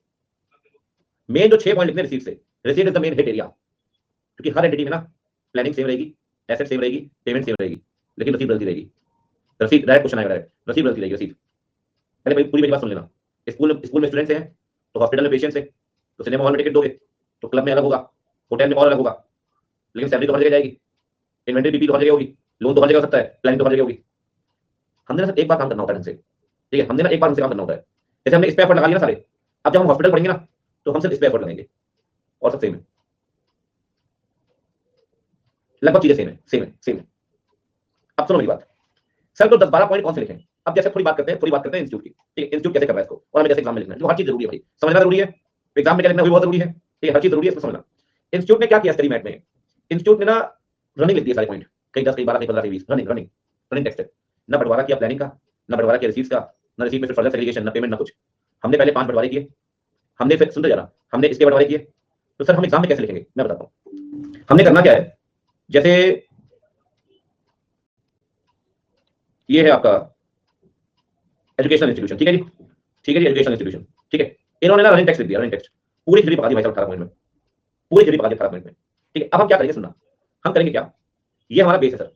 मेन जो 6 पॉइंट लिखने रिसीव से। Receive is the main head area, क्योंकि हर एंटिटी में ना प्लानिंग सेम रहेगी, एसेट सेम रहेगी, पेमेंट सेम रहेगी, लेकिन रसीद बदलती रहेगी। रसीद डायरेक्ट क्वेश्चन आएगा, डायरेक्ट रसीद बदलती रहेगी, रसीद। पहले भाई पूरी मेरी बात सुन लेना। स्कूल में स्टूडेंट्स हैं तो हॉस्पिटल में पेशेंट्स हैं, तो सिनेमा हॉल में टिकट दोगे तो क्लब में अलग होगा, होटल में और अलग होगा, लेकिन सैलरी तो हर जगह जाएगी, इन्वेंटरी बीपी तो हर जगह होगी, लोन तो हर जगह हो सकता है, प्लानिंग तो हर जगह होगी। हमने ना एक बार काम करना होता है ढंग से, ठीक है, हमने ना एक बार हमसे काम करना होता है। जैसे हमने इस पे एफर्ट लगा लिया ना सारे, अब जब हम हॉस्पिटल पढ़ेंगे ना तो हम सिर्फ इस पे एफर्ट लगाएंगे और सब सेम है, लगभग चीजें सेम है। अब सुनो मेरी बात, सर तो 10-12 पॉइंट कौन से लिखें? अब जैसे थोड़ी बात करते हैं इंस्टीट्यूट की, ठीक है, इंस्टीट्यूट कैसे कर रहा है इसको, और हमें जैसे एग्जाम में लिखना है, जो हर चीज जरूरी है भाई, समझना जरूरी है, एग्जाम में क्या लिखना है बहुत जरूरी है, ठीक है, हर चीज जरूरी है, इसको समझना। इंस्टीट्यूट ने क्या किया स्टडी मैट में, इंस्टीट्यूट ने ना रनिंग लिख दिए सारे पॉइंट, कहीं 10 कहीं 12 कहीं 15 कहीं 20, रनिंग टेक्स्ट है, ना बंटवारा किया प्लानिंग का, ना बंटवारा किया रिसीट्स का, ना रिसीट में फिर फर्दर सेग्रीगेशन, ना पेमेंट, ना कुछ। हमने पहले 5 बंटवारे किए, हमने फिर सुनते जाना, हमने इसके बंटवारे किए, तो सर हम एग्जाम में कैसे लिखेंगे मैं बताता हूँ। हमने करना क्या है, जैसे ये है आपका एजुकेशनल इंस्टीट्यूशन, ठीक है जी, ठीक है जी, एजुकेशनल इंस्टीट्यूशन, ठीक है, इन्होंने ना रनिंग टेक्स्ट लिख दिया, रनिंग टेक्स्ट पूरी थ्योरी पका दी भाई साहब 18 मिनट में, पूरी थ्योरी पका दी 18 मिनट में, ठीक है। अब हम क्या करेंगे सुनना, हम करेंगे क्या, ये हमारा बेस है सर,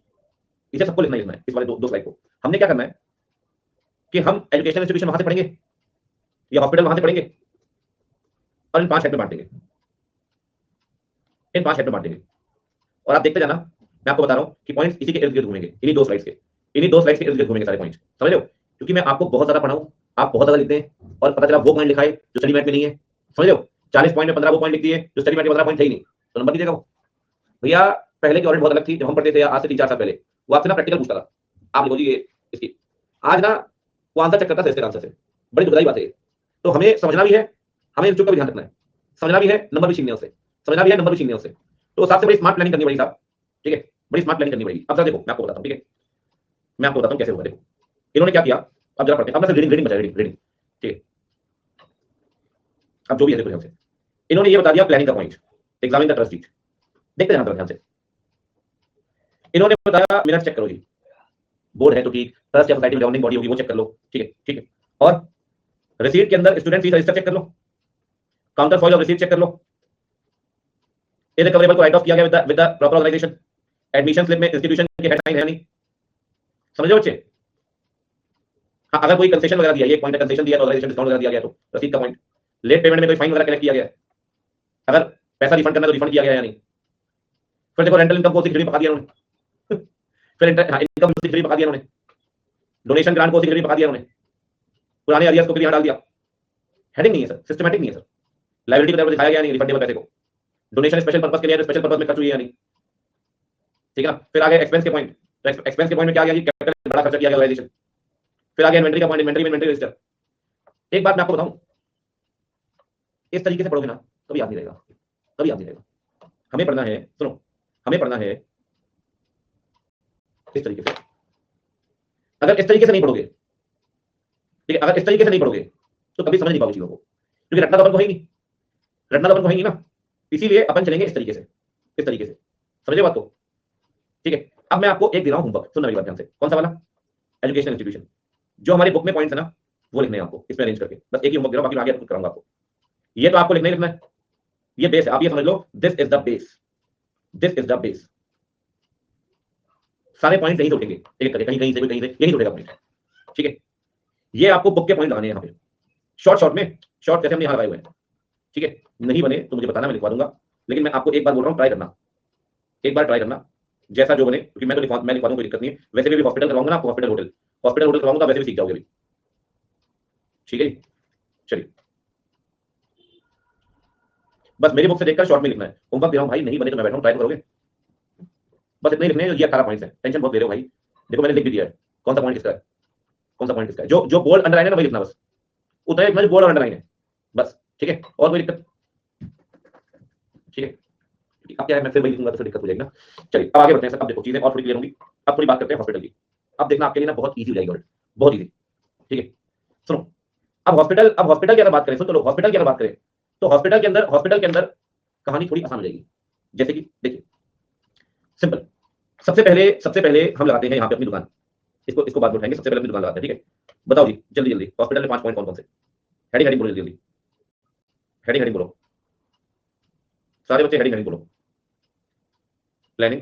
इसे सबको लिखना है, इस वाले दो स्लाइड को। हमने क्या करना है कि हम एजुकेशनल इंस्टीट्यूशन वहां से पढ़ेंगे या हॉस्पिटल वहां से पढ़ेंगे, और इन 5 हेड में बांट देंगे, इन 5 हेड में बांट देंगे, और आप देखते जाना, मैं आपको बता रहा हूं कि पॉइंट्स इसी के इर्द गिर्द घूमेंगे, इन्हीं दो स्लाइड्स के, इन्हीं दो स्लाइड्स के इर्द गिर्द घूमेंगे सारे पॉइंट्स, समझ रहे हो, क्योंकि मैं आपको बहुत ज्यादा पढ़ाऊं, आप बहुत ज्यादा लिखते हैं, और पता चला वो पॉइंट लिखा है जो स्टडी मैट में नहीं है, समझ रहे हो, 40 पॉइंट में 15 वो पॉइंट लिख दिए जो स्टडी मैट में 15 पॉइंट थे ही नहीं, तो नंबर दीजिएगा वो। भैया पहले की ऑडिट बहुत अलग थी, जब हम पढ़ते थे आज से 3-4 साल पहले, वो आपसे ना प्रैक्टिकल पूछता था, आप लिखो जी ये इसकी, आज ना वो आंसर चेक करता था इसके आंसर से, बड़ी दुखदाई बात है ये। तो हमें समझना भी है, हमें इंस्टीट्यूट का भी ध्यान रखना है, समझना भी है, नंबर भी छीनने उससे, समझना भी है, नंबर भी छीनने उससे, तो उस हिसाब से बड़ी स्मार्ट प्लानिंग करनी पड़ेगी साहब, ठीक है, बड़ी स्मार्ट प्लानिंग करनी पड़ेगी। अब सर देखो मैं आपको बताता हूँ, ठीक है, मैं आपको बताता हूँ कैसे होगा, देखो इन्होंने क्या किया, अब जरा पढ़ते हैं, अब मैं रीडिंग रीडिंग बचा रीडिंग, ठीक है, अब जो भी है देखो ध्यान से, इन्होंने ये बता दिया प्लानिंग का पॉइंट, एग्जामिन द ट्रस्ट डीट, देखते हैं ध्यान से, इन्होंने बताया मिनट चेक करो जी, बोर्ड है तो ठीक, ट्रस्ट या सोसाइटी में गवर्निंग बॉडी होगी वो चेक कर लो, ठीक है ठीक है, और रिसीट के अंदर स्टूडेंट फीस रजिस्टर चेक कर लो, counterfoil of receipt check कर लो, इररिकवरेबल को राइट ऑफ किया गया with the proper authorisation, admission slip में इंस्टीट्यूशन के हेड साइन है नहीं, समझो बच्चे। हाँ अगर कोई कंसेशन वगैरह दिया, ये पॉइंट कंसेशन दिया तो ऑथराइजेशन डिस्काउंट वगैरह दिया गया तो रसीद का पॉइंट, लेट पेमेंट में कोई फाइन वगैरह कलेक्ट किया गया, अगर पैसा रिफंड करना तो रिफंड किया गया या नहीं, फिर देखो रेंटल इनकम को सिक्योरिटी पका दिया उन्होंने फिर इनकम सिक्योरिटी पका दिया उन्होंने, डोनेशन ग्रांट को सिक्योरिटी पका दिया उन्होंने, पुराने एरियाज को भी यहां डाल दिया, हेडिंग नहीं है सर, सिस्टमैटिक नहीं है सर, लायबिलिटी को दिखाया गया नहीं रिफंडेबल पैसे को, डोनेशन स्पेशल पर्पस के लिए स्पेशल पर्पस में खर्च हुई है या नहीं, ठीक है ना। फिर आगे एक्सपेंस के पॉइंट, तो एक्सपेंस के पॉइंट में क्या आ गया जी, कैपिटल बड़ा खर्चा किया गया ऑर्गेनाइजेशन, फिर आगे इन्वेंटरी का पॉइंट, इन्वेंटरी में इन्वेंटरी रजिस्टर। एक बात मैं आपको बताऊं, इस तरीके से पढ़ोगे ना कभी याद नहीं रहेगा, कभी याद नहीं रहेगा, हमें पढ़ना है, सुनो हमें पढ़ना है इस तरीके से, अगर इस तरीके से नहीं पढ़ोगे, ठीक है, अगर इस तरीके से नहीं पढ़ोगे तो कभी समझ नहीं पाओगे चीजों को, क्योंकि रटना तो अपन को है ही नहीं, रटना तो अपन को है ही ना, इसीलिए अपन चलेंगे इस तरीके से, इस तरीके से, समझे बात को, ठीक है। अब मैं आपको एक दे रहा हूं होमवर्क, सुनना मेरी बात ध्यान से, कौन सा वाला, एजुकेशन इंस्टीट्यूशन, जो हमारी बुक में पॉइंट्स है ना वो लिखने हैं आपको, इसमें अरेंज करके, बस एक ही होमवर्क दे रहा हूं, बाकी आगे कराऊंगा आपको, ये तो आपको लिखना ही लिखना है, ये बेस है, आप ये समझ लो this is the base, this is the base, सारे पॉइंट यहीं से उठेंगे, एक करके कहीं से यहीं उठेगा पॉइंट, ठीक है। ये आपको बुक के पॉइंट लगाने हैं यहाँ पे, शॉर्ट शॉर्ट में, शॉर्ट जैसे हमने यहाँ लगाए हुए हैं, ठीक है, नहीं बने तो मुझे बताना, मैं लिखवा दूंगा, लेकिन मैं आपको एक बार बोल रहा हूँ ट्राई करना, एक बार ट्राई करना, जैसा जो बने, क्योंकि मैं लिखवा दूंगा, कोई दिक्कत नहीं है, वैसे भी हॉस्पिटल करवाऊंगा ना आपको, हॉस्पिटल होटल करवाऊंगा, वैसे भी सीख जाओगे, ठीक है। चलिए बस मेरी बुक से देखकर शॉर्ट में लिखना है, होमवर्क दे रहा हूं भाई, नहीं बने तो मैं बैठा हूं, ट्राई करोगे, बस इतने ही लिखने हैं, ये 18 पॉइंट्स हैं, टेंशन बहुत ले रहे हो भाई, देखो मैंने लिख भी दिया है, कौन सा पॉइंट किसका है, कौन सा पॉइंट किसका है, जो जो बोल्ड अंडरलाइन है ना वही लिखना, बस उतना ही लिखना जो बोल्ड और अंडरलाइन है, बस ठीक है, और कोई दिक्कत, ठीक है। अब क्या है, मैं फिर वही लिखूंगा तो फिर दिक्कत हो जाएगी ना। चलिए अब आगे बढ़ते हैं सर, अब देखो चीजें और थोड़ी क्लियर होंगी, अब थोड़ी बात करते हैं हॉस्पिटल की, अब देखना आपके लिए ना बहुत ईजी हो जाएगी, बहुत ईजी, ठीक है। सुनो, अब हॉस्पिटल की अगर बात करें, सुन तो लो, हॉस्पिटल की अगर बात करें तो हॉस्पिटल के अंदर कहानी थोड़ी आसान हो जाएगी, जैसे कि देखिए सिंपल, सबसे पहले हम लगाते हैं यहाँ पे अपनी दुकान, इसको इसको बाद में उठाएंगे, सबसे पहले अपनी दुकान लगाते हैं, ठीक है। बताओ जी जल्दी जल्दी, हॉस्पिटल में 5 पॉइंट कौन कौन से, हेडिंग हेडिंग बोलो जल्दी, हेडिंग हेडिंग बोलो, सारे बच्चे हेडिंग हेडिंग बोलो, planning,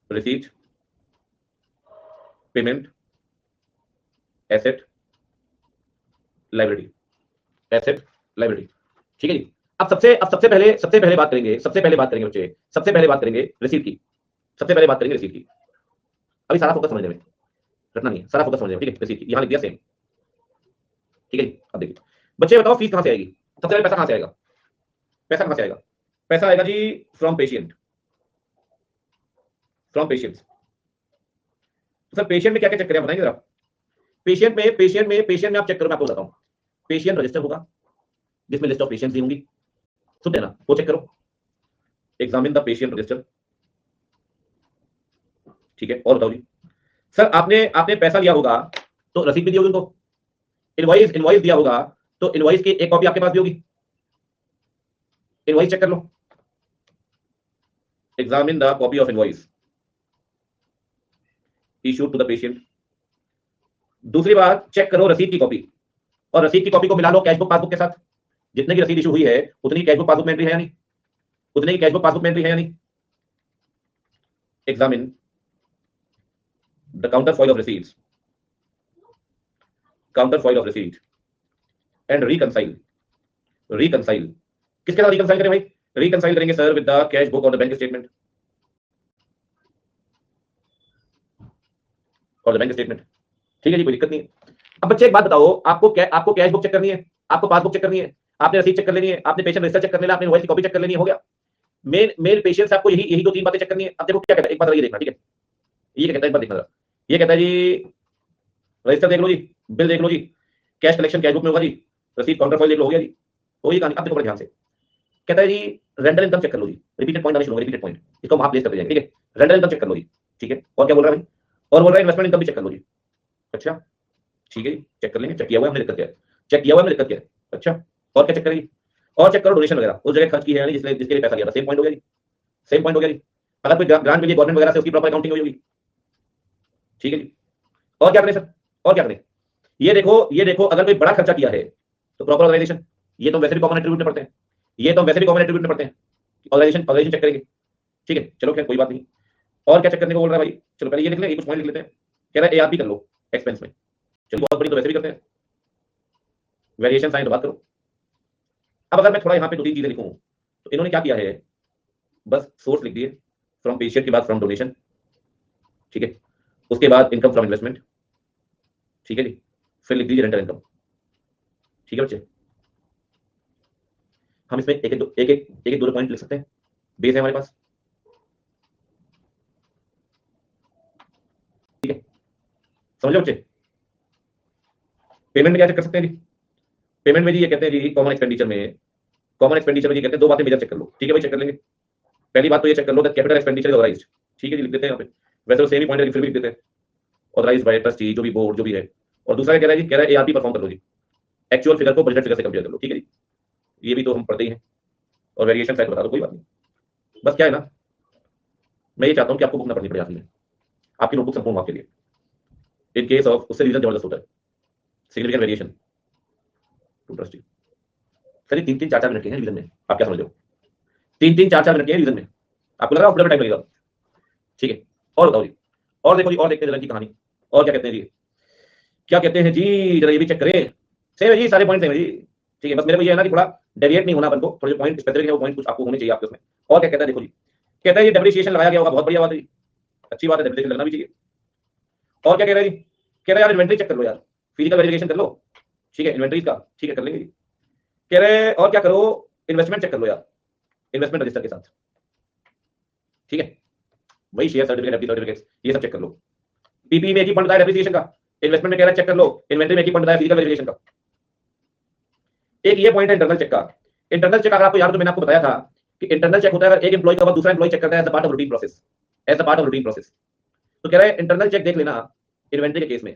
receipt, payment, asset, liability, asset liability. ठीक है जी। अब सबसे पहले बात करेंगे बच्चे, सबसे पहले बात करेंगे रिसीट की, सबसे पहले बात करेंगे रिसीट की। अभी सारा फोकस समझने में, रटना नहीं है, सारा फोकस समझने में। ठीक है, रिसीट की यहां लिख दिया सेम। ठीक है जी। अब देखिए बच्चे बताओ फीस कहां से आएगी, सबसे पहले पैसा कहां से आएगा, पैसा कहां से आएगा, पैसा आएगा जी from patient, from patient. Sir patient में क्या क्या चेक करें बताएंगे जरा। पेशेंट में आप चेक करो, मैं आपको बताता हूं। पेशेंट रजिस्टर होगा जिसमें लिस्ट ऑफ पेशेंट्स दी होंगी, सुनते हैं ना, वो चेक करो। Examine the patient register. ठीक है, और बताओ जी। सर आपने पैसा लिया होगा तो रसीद भी दी होगी उनको, इनवॉइस दिया होगा तो इनवॉइस की एक कॉपी आपके पास भी होगी, इनवॉइस चेक कर लो। Examine the copy of invoice issued to the patient. दूसरी बात चेक करो रसीद की कॉपी, और रसीद की कॉपी को मिला लो कैशबुक पासबुक के साथ। जितने की रसीद इशू हुई है उतनी की कैशबुक पासबुक में एंट्री है या नहीं, उतने की कैशबुक पासबुक में एंट्री है या नहीं। Examine the counterfoil of receipts, counterfoil of receipt and reconcile. किसके साथ रिकंसाइल करें भाई, रिकंसाइल करेंगे sir with the cash book और द बैंक स्टेटमेंट, और द बैंक स्टेटमेंट। ठीक है जी, कोई दिक्कत नहीं है। अब बच्चे एक बात बताओ, आपको कैश बुक चेक करनी है, आपको पासबुक चेक करनी है, आपने रसीद चेक कर लेनी है, आपने पेशेंट रजिस्टर चेक कर लेना, आपने इनवॉइस की कॉपी चेक कर लेनी है, हो गया। मेन पेशेंट से आपको यही दो तीन बातें चेक करनी है। अब देखो क्या कहता है, एक बार ये देखना। ठीक है, ये क्या कहता है एक बार देखना, ये कहता है जी रजिस्टर देख लो जी, बिल देख लो जी, कैश कलेक्शन कैश बुक में होगा जी, रसीद काउंटर फॉइल देख लो, हो गया जी, हो गई कहानी। अब देखो बड़े ध्यान से, कहता है जी रेंटल इनकम चेक कर लो जी, रिपीटेड पॉइंट आना शुरू होगा, रिपीटेड पॉइंट, इसको हम आप प्लेस करते जाएंगे। ठीक है, रेंटल इनकम चेक कर लो जी। ठीक है, और क्या बोल रहा है भाई, और बोल रहा है इन्वेस्टमेंट इनकम भी चेक कर लो जी। अच्छा ठीक है, चेक कर लेंगे, चेक किया हुआ है हमने, दिक्कत क्या है, चेक किया हुआ है हमने, दिक्कत क्या है। अच्छा और क्या चेक करेंगे, और चेक करो डोनेशन वगैरह उस जगह खर्च की है जिसके जिसके लिए पैसा लिया था, सेम पॉइंट हो गया जी, सेम पॉइंट हो गया जी। अगर कोई ग्रांट मिली गवर्नमेंट वगैरह से उसकी प्रॉपर अकाउंटिंग होगी। ठीक है जी, और क्या करें सर, और क्या करें, ये देखो अगर कोई बड़ा खर्चा किया है तो प्रॉपर ऑर्गेनाइजेशन, ये तो वैसे भी कॉमन एट्रीब्यूट में पढ़ते हैं, ये तो वैसे भी कॉमन एट्रीब्यूट में पढ़ते हैं, ऑर्गेनाइजेशन चेक करेंगे। ठीक है चलो खैर कोई बात नहीं। और क्या चेक करने को बोल रहा है भाई, चलो पहले ये लिख लें, ये कुछ पॉइंट लिख लेते हैं। कह रहा है एआरपी कर लो एक्सपेंस में, चलो बहुत बड़ी तो वैसे भी करते हैं, वेरिएशन साइन तो बात करो। अब अगर मैं थोड़ा यहाँ पे दो तीन चीजें लिखूं तो इन्होंने क्या किया है, बस सोर्स लिख दिए, फ्रॉम पेशेंट के बाद फ्रॉम डोनेशन। ठीक है, उसके बाद इनकम फ्रॉम इन्वेस्टमेंट। ठीक है जी, फिर लिख दीजिए रेंटल इनकम। ठीक है बच्चे, हम इसमें एक एक दो पॉइंट लिख सकते हैं, बेस है हमारे पास। ठीक है, समझ लो बच्चे। पेमेंट में क्या चेक कर सकते हैं जी, पेमेंट में जी ये कहते हैं जी कॉमन एक्सपेंडिचर में, जी कहते हैं दो बातें मेजर चेक कर लो। ठीक है भाई, चेक कर लेंगे। पहली बात तो ये चेक कर लो that capital expenditure is authorised. ठीक है जी, लिख देते हैं यहाँ पे, वैसे तो सेम ही पॉइंट है फिर भी लिख देते हैं, ऑथराइज्ड बाय ट्रस्टी जो भी बोर्ड जो भी है। और दूसरा क्या कह रहा है जी, कह रहा है एआरपी परफॉर्म कर लो जी, एक्चुअल फिगर को बजट फिगर से कंपेयर कर लो। ठीक है जी, ये भी तो हम पढ़ते ही हैं। और वेरिएशन साइड बता दो, कोई बात नहीं। बस क्या है ना, मैं ये चाहता हूँ कि आपको बुक ना पढ़नी पड़े आखिर में, आपकी नोटबुक संपूर्ण आपके लिए, इन केस ऑफ उससे रीजन जबरदस्त होता है, सिग्निफिकेंट वेरिएशन टू ट्रस्टी। चलिए 3-3 4-4 मिनट के हैं रीजन में, आप क्या समझ रहे हो, 3-3 4-4 मिनट के हैं रीजन में, आपको लग रहा है ऑफ टाइम लगेगा। ठीक है, और बताओ जी, और देखो जी, और देखते हैं जरा की कहानी, और क्या कहते हैं जी, क्या कहते हैं जी, जरा ये भी चेक करें। सेम है जी, सारे पॉइंट सेम है जी। ठीक है, बस मेरे को ये है ना कि थोड़ा डेविएट नहीं होना अपन को, थोड़े पॉइंट स्पेसिफिक है वो पॉइंट कुछ आपको होने चाहिए आपके उसमें। और क्या कहता है देखो जी, कहता है ये डेप्रिसिएशन लगाया गया होगा, बहुत बढ़िया बात है जी, अच्छी बात है, डेप्रिसिएशन लगना भी चाहिए। और क्या कह रहा है जी, कह रहा है यार इन्वेंटरी चेक कर लो यार, फिजिकल वेरिफिकेशन कर लो। ठीक है, इन्वेंटरी का ठीक है कर लेंगे जी। कह रहे हैं और क्या करो, इन्वेस्टमेंट चेक कर लो यार, इन्वेस्टमेंट रजिस्टर के साथ। ठीक है, वही शेयर सर्टिफिकेट एफडी सर्टिफिकेट्स ये सब चेक कर लो। पीपी में एक ही फंड बताया डेप्रिसिएशन का, इन्वेस्टमेंट में कह रहा है चेक कर लो, इन्वेंटरी में एक ही फंड बताया फिजिकल वेरिफिकेशन का। एक ये पॉइंट है इंटरनल चेक का। इंटरनल चेक अगर आपको याद हो तो मैंने आपको बताया था कि इंटरनल चेक होता है अगर एक एम्प्लॉय का दूसरा एम्प्लॉय चेक करता है as a part of routine process, as a part of routine process. तो कह रहा है इंटरनल चेक देख लेना इन्वेंटरी के केस में,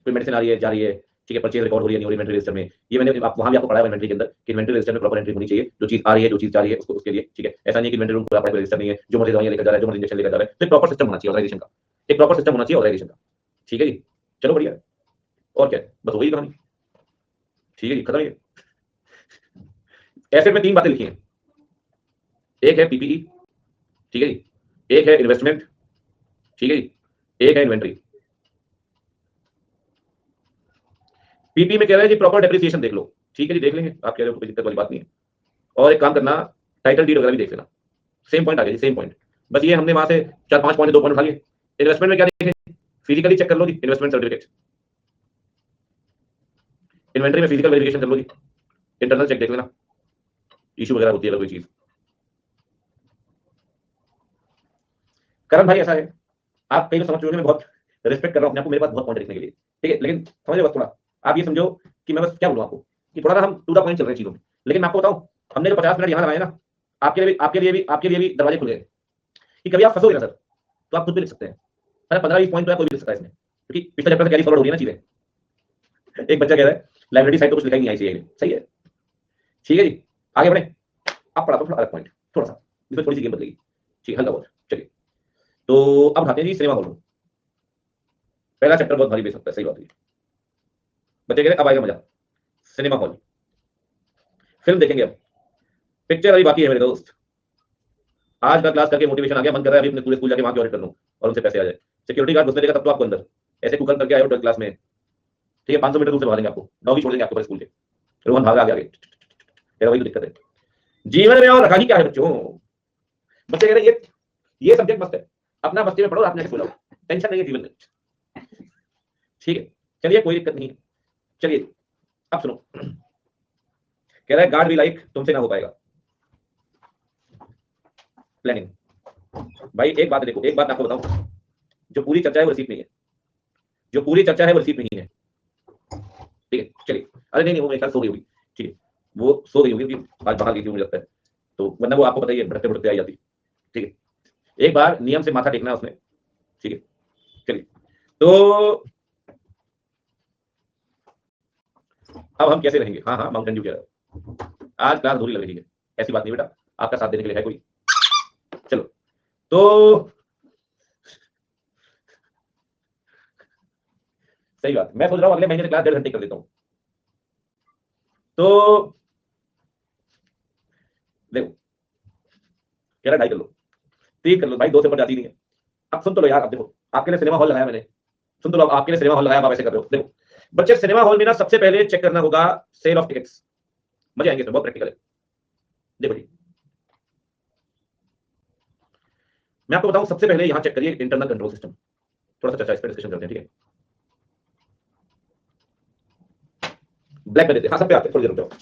कोई मेडिसिन आ रही है जा रही है, ठीक है, परचेज रिकॉर्ड हो रही है नहीं हो रही इन्वेंटरी रजिस्टर में, ये मैंने आप वहां भी आपको पढ़ाया इन्वेंटरी के अंदर कि इन्वेंटरी रजिस्टर में प्रॉपर एंट्री होनी चाहिए, जो चीज आ रही है जो चीज जा रही है उसको उसके लिए। ठीक है, ऐसा नहीं कि इन्वेंटरी रूम पूरा पड़ा रजिस्टर नहीं है, जो मर्जी दवाइयां लेकर जा रहा है, जो मर्जी इंजेक्शन लेकर जा रहा है, तो प्रॉपर सिस्टम होना चाहिए ऑर्गेनाइजेशन का, एक प्रॉपर सिस्टम होना चाहिए ऑर्गेनाइजेशन का। ठीक है जी, चलो बढ़िया है, और क्या बस हो गई कहानी। ठीक है जी, खत्म है। एसेट में 3 बातें लिखी हैं, एक है पीपीई, ठीक है जी, एक है इन्वेस्टमेंट, ठीक है जी, एक है इन्वेंटरी। पीपी में कह रहा है जी प्रॉपर डेप्रिसिएशन देख लो, ठीक है जी, देख लेंगे, आप कह रहे हो तो कोई दिक्कत वाली बात नहीं है। और एक काम करना, टाइटल डीड वगैरह भी देख लेना, सेम पॉइंट आ गया जी, सेम पॉइंट। बस ये हमने वहां से 4-5 पॉइंट 2 पॉइंट उठा लिए। इन्वेस्टमेंट में क्या देखें, फिजिकली चेक कर लो जी, इन्वेस्टमेंट सर्टिफिकेट। इन्वेंटरी में फिजिकल वेरिफिकेशन कर लो जी, इंटरनल चेक देख लेना, इशू वगैरह होती है अगर कोई चीज। करण भाई ऐसा है, आप कई लोग समझ चुके हैं, मैं बहुत रिस्पेक्ट कर रहा हूं अपने आपको, मेरे पास बहुत पॉइंट लिखने के लिए, ठीक है, लेकिन समझ बस थोड़ा, आप ये समझो कि मैं बस क्या बोलूं आपको कि थोड़ा ना हम टू द पॉइंट चल रहे हैं चीजों में। लेकिन मैं आपको बताऊं, हमने जो 50 मिनट यहाँ लगाए ना, आपके लिए भी दरवाजे खुल गए कि कभी आप फंसोगे ना सर, तो आप खुद भी लिख सकते हैं। अरे 15-20 पॉइंट तो आप कोई भी लिख सकता है इसमें, क्योंकि पिछले चैप्टर से कैरी फॉरवर्ड हो रही है ना चीजें। एक बच्चा कह रहा है लाइब्रेरी साइड तो कुछ लिखा ही नहीं आई में, सही है, ठीक है जी, आगे बढ़े। आप पढ़ा तो थोड़ा अलग पॉइंट, थोड़ा सा जिसमें थोड़ी सी गेम बदलेगी, ठीक, हल्का बहुत। चलिए, तो अब आते हैं जी सिनेमा हॉल में। पहला चैप्टर बहुत भारी बेस सकता है, सही बात है, बच्चे कह रहे अब आएगा मजा। सिनेमा हॉल, फिल्म देखेंगे अब, पिक्चर अभी बाकी है मेरे दोस्त। आज का क्लास करके मोटिवेशन आ गया, मन कर रहा है अभी अपने पूरे स्कूल जाके वहां की ऑडिट कर लूं और उनसे पैसे आ जाए। सिक्योरिटी गार्ड घुसने देगा तब तो आपको अंदर, ऐसे कुकर करके आए हो 12th क्लास में, ठीक है, 500 मीटर दूर से भागेंगे आपको, डॉगी छोड़ देंगे आपके पास स्कूल के, रोहन भागा आगे आगे, तेरा वही तो दिक्कत है जीवन में। और रखा ही क्या है बच्चों, बच्चे कह रहे ये सब्जेक्ट मस्त है, अपना मस्ती में पढ़ो, आपने बोला टेंशन नहीं है जीवन में, ठीक है, चलिए कोई दिक्कत नहीं है। चलिए अब सुनो, कह रहा है गार्ड भी लाइक तुमसे ना हो पाएगा प्लानिंग। भाई एक बात देखो, एक बात आपको बताऊं, जो पूरी चर्चा है वो रिसीप नहीं है, जो पूरी चर्चा है वो रिसीप नहीं है, ठीक है, चलिए। अरे नहीं वो मेरे ख्याल सो गई होगी, ठीक है, वो सो गई होगी क्योंकि आज बाहर गई थी मुझे लगता है, तो वरना वो आपको बताइए भटकते भटकते आई जाती, ठीक है, एक बार नियम से माथा टेकना है उसने, ठीक है, चलिए। तो अब हम कैसे रहेंगे, हाँ माउंटेन ड्यू कह रहा है, आज क्लास अधूरी लग रही है, ऐसी बात नहीं बेटा, आपका साथ देने के लिए है कोई। चलो, तो सही बात, मैं सोच रहा हूँ अगले महीने से क्लास 1.5 घंटे कर देता हूँ। तो देखो, कह रहा 2.5 कर लो, 3 कर लो भाई, 2 से ऊपर जाती नहीं है। अब सुन तो लो यार, अब देखो आपके लिए सिनेमा हॉल लगाया मैंने, सुन तो लो, आपके लिए सिनेमा हॉल लगाया, आप ऐसे कर रहे हो। देखो बच्चे, सिनेमा हॉल में ना सबसे पहले चेक करना होगा सेल ऑफ टिकट्स, मजे आएंगे, बहुत प्रैक्टिकल है। देखो जी, मैं आपको बताऊं, सबसे पहले यहां चेक करिए इंटरनल कंट्रोल सिस्टम, थोड़ा सा चर्चा इस पर डिस्कशन करते हैं, ठीक है। ब्लैक कर देते हैं, हाँ सब पे आते हैं, थोड़ी देर रुक जाओ।